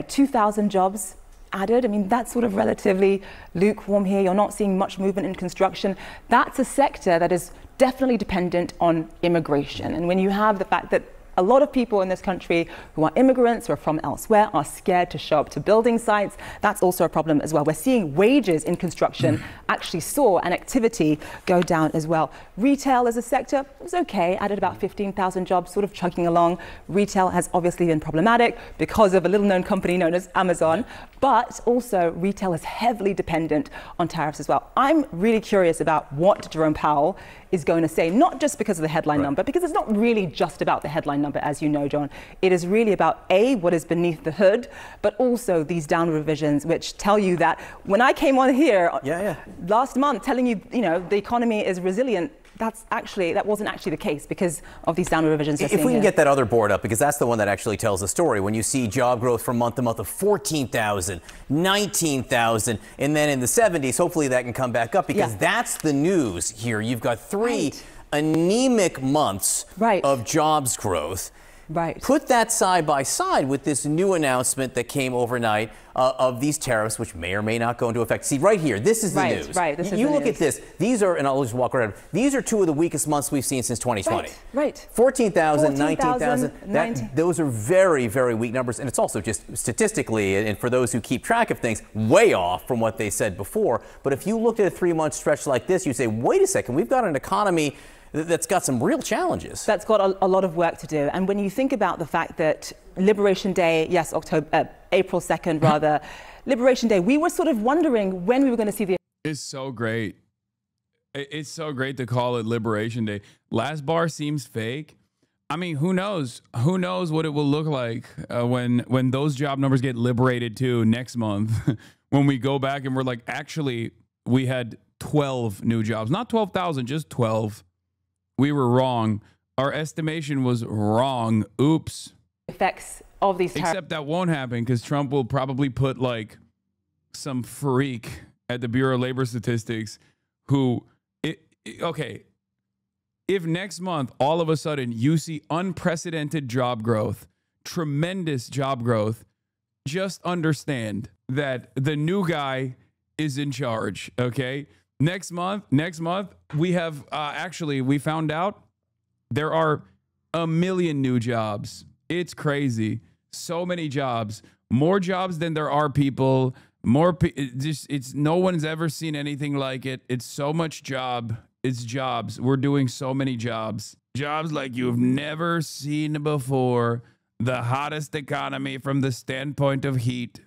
2,000 jobs added. I mean, that's sort of relatively lukewarm here. You're not seeing much movement in construction. That's a sector that is definitely dependent on immigration. And when you have the fact that a lot of people in this country who are immigrants or from elsewhere are scared to show up to building sites, that's also a problem as well. We're seeing wages in construction actually soar and activity go down as well. Retail as a sector was okay, added about 15,000 jobs, sort of chugging along. Retail has obviously been problematic because of a little known company known as Amazon, but also retail is heavily dependent on tariffs as well. I'm really curious about what Jerome Powell is going to say, not just because of the headline number, because it's not really just about the headline number, as you know, John. It is really about what is beneath the hood, but also these downward revisions, which tell you that when I came on here last month telling you, the economy is resilient, that wasn't actually the case because of these downward revisions. If we can get that other board up, because that's the one that actually tells the story. When you see job growth from month to month of 14,000, 19,000, and then in the 70s, hopefully that can come back up, because that's the news here. You've got three anemic months of jobs growth. Right. Put that side by side with this new announcement that came overnight of these tariffs, which may or may not go into effect. See, right here, this is the news. Right, this is you the look news. at this. These are, and I'll just walk around. These are two of the weakest months we've seen since 2020. Right. 14,000, 19,000. Those are very, very weak numbers. And it's also just statistically, and for those who keep track of things, way off from what they said before. But if you looked at a 3-month stretch like this, you'd say, wait a second, we've got an economy that's got some real challenges. That's got a lot of work to do. And when you think about the fact that Liberation Day, yes, April 2nd rather, Liberation Day, we were sort of wondering when we were going to see the... It's so great. It's so great to call it Liberation Day. Last bar seems fake. I mean, who knows? Who knows what it will look like when those job numbers get liberated too next month, when we go back and we're like, actually, we had 12 new jobs, not 12,000, just 12. We were wrong. Our estimation was wrong. Oops. Effects of these tariffs. Except that won't happen because Trump will probably put like some freak at the Bureau of Labor Statistics who, okay, if next month all of a sudden you see unprecedented job growth, tremendous job growth. Just understand that the new guy is in charge. Okay. Next month, we have actually, we found out there are 1 million new jobs. It's crazy. So many jobs, more jobs than there are people. It's no one's ever seen anything like it. It's so much job. It's jobs. We're doing so many jobs. Jobs like you've never seen before. The hottest economy from the standpoint of heat.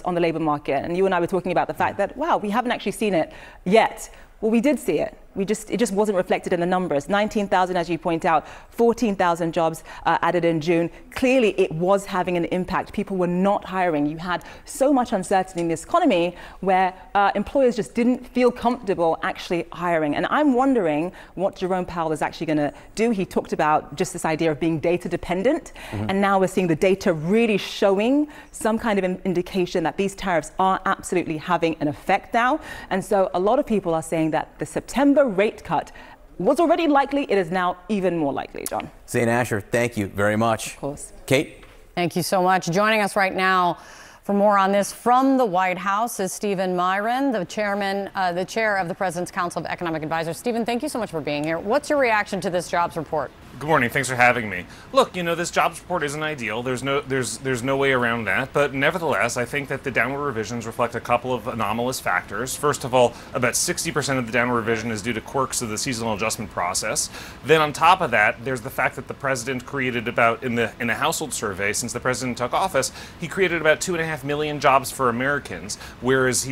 On the labor market, and you and I were talking about the fact that, wow, we haven't actually seen it yet. Well, we did see it. It just wasn't reflected in the numbers. 19,000, as you point out, 14,000 jobs added in June. Clearly, it was having an impact. People were not hiring. You had so much uncertainty in this economy where employers just didn't feel comfortable actually hiring. And I'm wondering what Jerome Powell is actually going to do. He talked about just this idea of being data dependent. And now we're seeing the data really showing some kind of indication that these tariffs are absolutely having an effect now. And so a lot of people are saying that the September rate cut was already likely. It is now even more likely, John. Zane Asher, thank you very much. Of course. Kate? Thank you so much. Joining us right now for more on this from the White House is Stephen Miron, the chair of the President's Council of Economic Advisors. Stephen, thank you so much for being here. What's your reaction to this jobs report? Good morning. Thanks for having me. Look, this jobs report isn't ideal. There's no way around that. But nevertheless, I think that the downward revisions reflect a couple of anomalous factors. First of all, about 60% of the downward revision is due to quirks of the seasonal adjustment process. Then on top of that, there's the fact that the president created in the household survey since the president took office, he created about 2.5 million jobs for Americans, whereas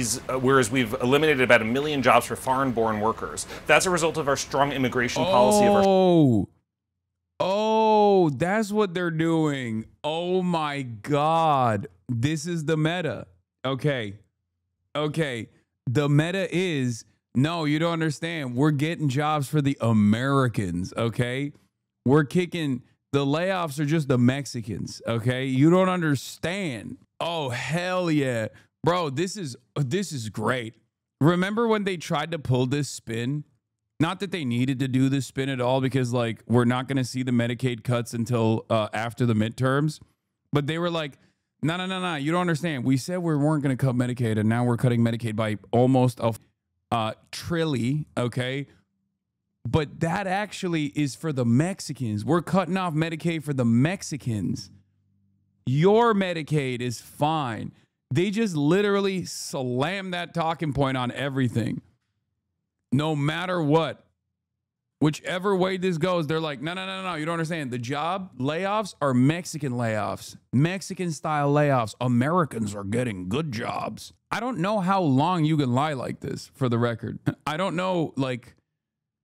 we've eliminated about 1 million jobs for foreign-born workers. That's a result of our strong immigration policy of our. Oh, that's what they're doing. Oh my God. This is the meta. Okay. The meta is, no, you don't understand. We're getting jobs for the Americans. Okay. We're kicking, the layoffs are just the Mexicans. Okay. You don't understand. Oh, hell yeah. Bro, this is great. Remember when they tried to pull this spin? Not that they needed to do this spin at all, because like we're not going to see the Medicaid cuts until after the midterms. But they were like, no, you don't understand. We said we weren't going to cut Medicaid, and now we're cutting Medicaid by almost a trillion. Okay, but that actually is for the Mexicans. We're cutting off Medicaid for the Mexicans. Your Medicaid is fine. They just literally slam that talking point on everything. No matter what, whichever way this goes, they're like, no, you don't understand. The job layoffs are Mexican layoffs, Mexican style layoffs. Americans are getting good jobs. I don't know how long you can lie like this, for the record. I don't know, like,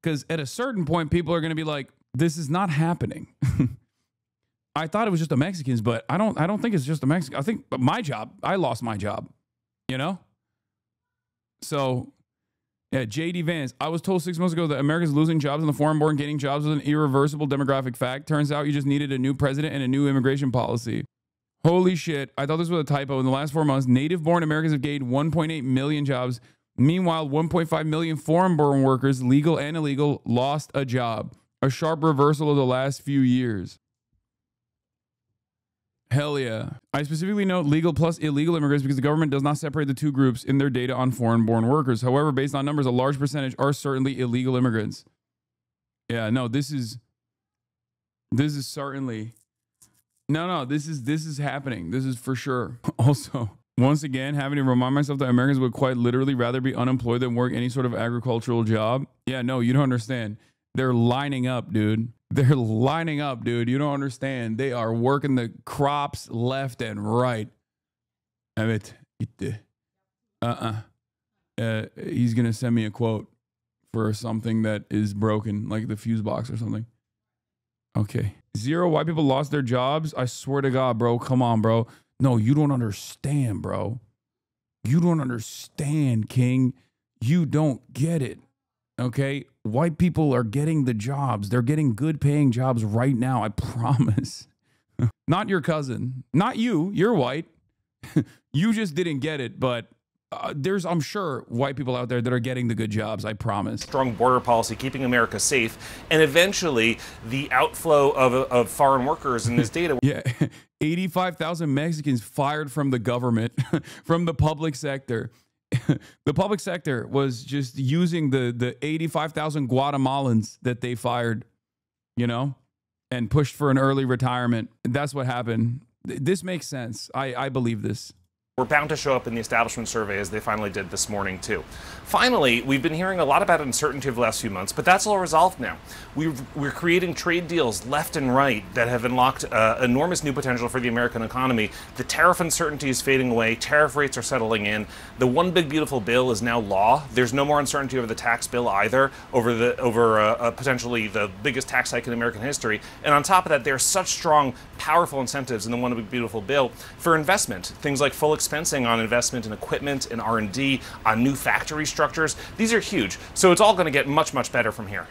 because at a certain point, people are going to be like, this is not happening. I thought it was just the Mexicans, but I don't think it's just the Mexicans. I think my job, I lost my job, So, yeah, J.D. Vance. I was told 6 months ago that America's losing jobs and the foreign-born gaining jobs was an irreversible demographic fact. Turns out you just needed a new president and a new immigration policy. Holy shit. I thought this was a typo. In the last 4 months, native-born Americans have gained 1.8 million jobs. Meanwhile, 1.5 million foreign-born workers, legal and illegal, lost a job. A sharp reversal of the last few years. Hell yeah. I specifically note legal plus illegal immigrants because the government does not separate the two groups in their data on foreign-born workers. However, based on numbers, a large percentage are certainly illegal immigrants. Yeah, no, this is certainly, this is happening. This is for sure. Also, once again, having to remind myself that Americans would quite literally rather be unemployed than work any sort of agricultural job. Yeah, no, you don't understand. They're lining up, dude. They're lining up, dude. You don't understand. They are working the crops left and right. He's going to send me a quote for something that is broken, like the fuse box or something. Okay. 0 white people lost their jobs. I swear to God, bro. Come on, bro. No, you don't understand, bro. You don't understand, King. You don't get it. Okay, white people are getting the jobs. They're getting good paying jobs right now. I promise. Not your cousin. Not you. You're white. You just didn't get it. But there's, I'm sure, white people out there that are getting the good jobs. I promise. Strong border policy, keeping America safe, and eventually the outflow of foreign workers in this data. Yeah, 85,000 Mexicans fired from the government, from the public sector. The public sector was just using the 85,000 Guatemalans that they fired, you know, and pushed for an early retirement. That's what happened. This makes sense. I believe this. We're bound to show up in the establishment survey, as they finally did this morning, too. Finally, we've been hearing a lot about uncertainty over the last few months, but that's all resolved now. We're creating trade deals left and right that have unlocked enormous new potential for the American economy. The tariff uncertainty is fading away. Tariff rates are settling in. The One Big Beautiful Bill is now law. There's no more uncertainty over the tax bill either, over potentially the biggest tax hike in American history. And on top of that, there are such strong, powerful incentives in the One Big Beautiful Bill for investment. Things like full expensing on investment in equipment and R&D, on new factory structures. These are huge. So it's all going to get much, much better from here.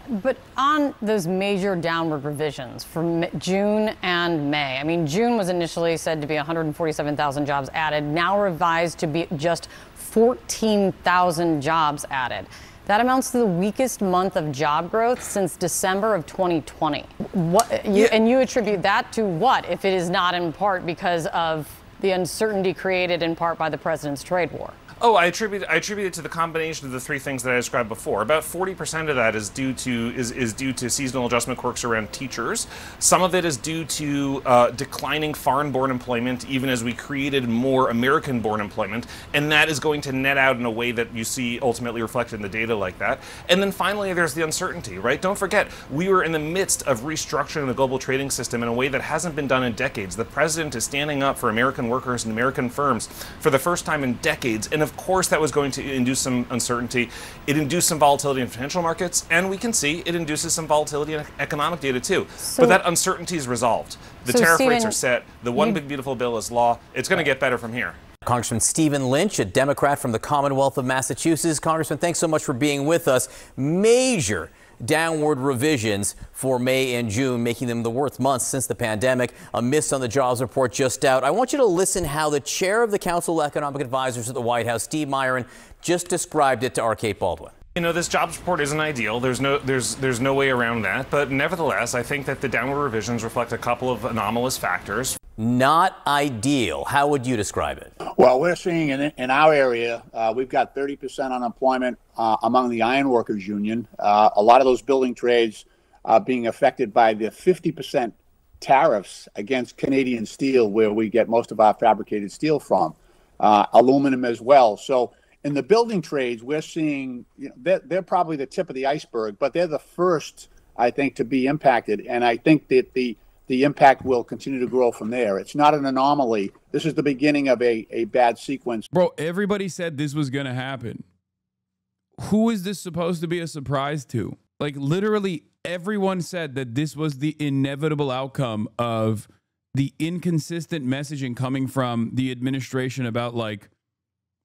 But on those major downward revisions for June and May, I mean, June was initially said to be 147,000 jobs added, now revised to be just 14,000 jobs added. That amounts to the weakest month of job growth since December of 2020. And you attribute that to what, if it is not in part because of the uncertainty created in part by the president's trade war? Oh, I attribute it to the combination of the three things that I described before. About 40% of that is due to seasonal adjustment quirks around teachers. Some of it is due to declining foreign-born employment, even as we created more American-born employment, and that is going to net out in a way that you see ultimately reflected in the data like that. And then finally, there's the uncertainty, right? Don't forget, we were in the midst of restructuring the global trading system in a way that hasn't been done in decades. The president is standing up for American workers and American firms for the first time in decades, and of course that was going to induce some uncertainty. It induced some volatility in financial markets, and we can see it induces some volatility in economic data too. But that uncertainty is resolved. The tariff rates are set. The One Big Beautiful Bill is law. It's going to get better from here. Congressman Stephen Lynch, a Democrat from the Commonwealth of Massachusetts. Congressman, thanks so much for being with us. Major downward revisions for May and June, making them the worst months since the pandemic. A miss on the jobs report just out. I want you to listen how the chair of the Council of Economic Advisors at the White House, Steve Myron, just described it to R. Kate Baldwin. You know, this jobs report isn't ideal. There's no way around that. But nevertheless, I think that the downward revisions reflect a couple of anomalous factors. Not ideal. How would you describe it? Well, we're seeing in our area, we've got 30% unemployment among the ironworkers union. A lot of those building trades are being affected by the 50% tariffs against Canadian steel, where we get most of our fabricated steel from, aluminum as well. So in the building trades, we're seeing, you know, they're probably the tip of the iceberg, but they're the first, I think, to be impacted. And I think that the impact will continue to grow from there. It's not an anomaly. This is the beginning of a bad sequence. Bro, everybody said this was going to happen. Who is this supposed to be a surprise to? Like, literally everyone said that this was the inevitable outcome of the inconsistent messaging coming from the administration about, like,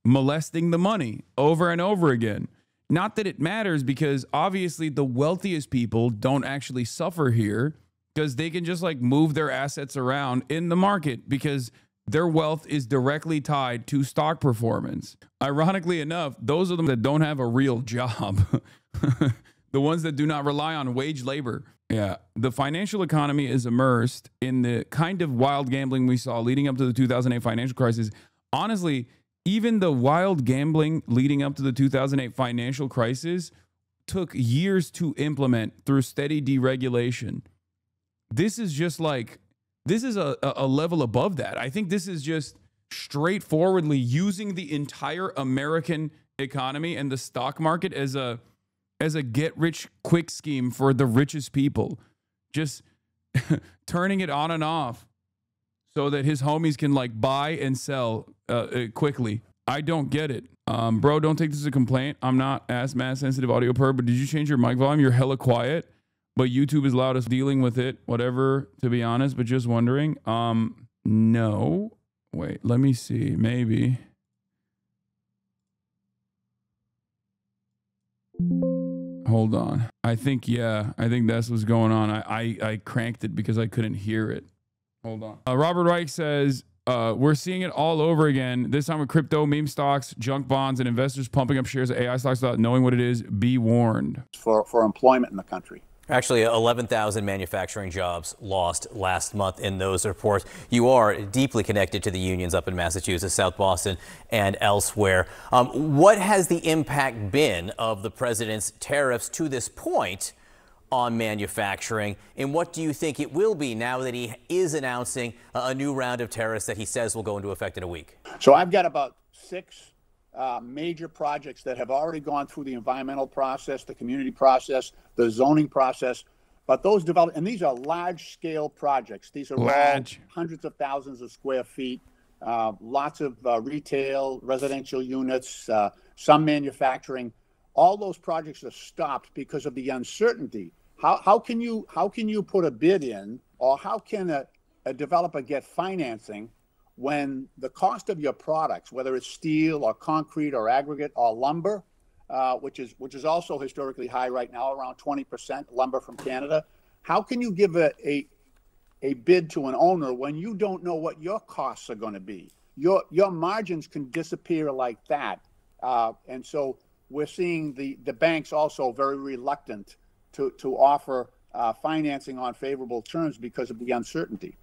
molesting the money over and over again. Not that it matters, because obviously the wealthiest people don't actually suffer here, because they can just like move their assets around in the market because their wealth is directly tied to stock performance. Ironically enough, those are them that don't have a real job. The ones that do not rely on wage labor. Yeah, the financial economy is immersed in the kind of wild gambling we saw leading up to the 2008 financial crisis. Honestly, even the wild gambling leading up to the 2008 financial crisis took years to implement through steady deregulation. This is just like, this is a level above that. I think this is just straightforwardly using the entire American economy and the stock market as a get-rich-quick scheme for the richest people. Just turning it on and off so that his homies can like buy and sell quickly. I don't get it. Bro, don't take this as a complaint. I'm not as mass-sensitive audio per, but did you change your mic volume? You're hella quiet. But YouTube is loud us dealing with it, whatever, to be honest, but just wondering. No. Wait, let me see. Maybe. Hold on. I think that's what's going on. I cranked it because I couldn't hear it. Hold on. Robert Reich says, we're seeing it all over again. This time with crypto, meme stocks, junk bonds, and investors pumping up shares of AI stocks without knowing what it is. Be warned. For employment in the country. Actually, 11,000 manufacturing jobs lost last month in those reports. You are deeply connected to the unions up in Massachusetts, South Boston, and elsewhere. What has the impact been of the president's tariffs to this point on manufacturing, and what do you think it will be now that he is announcing a new round of tariffs that he says will go into effect in a week? So I've got about 6 major projects that have already gone through the environmental process, the community process, the zoning process. But those develop, and these are large-scale projects. These are all hundreds of thousands of square feet, lots of retail, residential units, some manufacturing. All those projects are stopped because of the uncertainty. How can you put a bid in, or how can a developer get financing when the cost of your products, whether it's steel or concrete or aggregate or lumber, which is also historically high right now, around 20% lumber from Canada, how can you give a bid to an owner when you don't know what your costs are going to be? Your margins can disappear like that, and so we're seeing the banks also very reluctant to offer financing on favorable terms because of the uncertainty.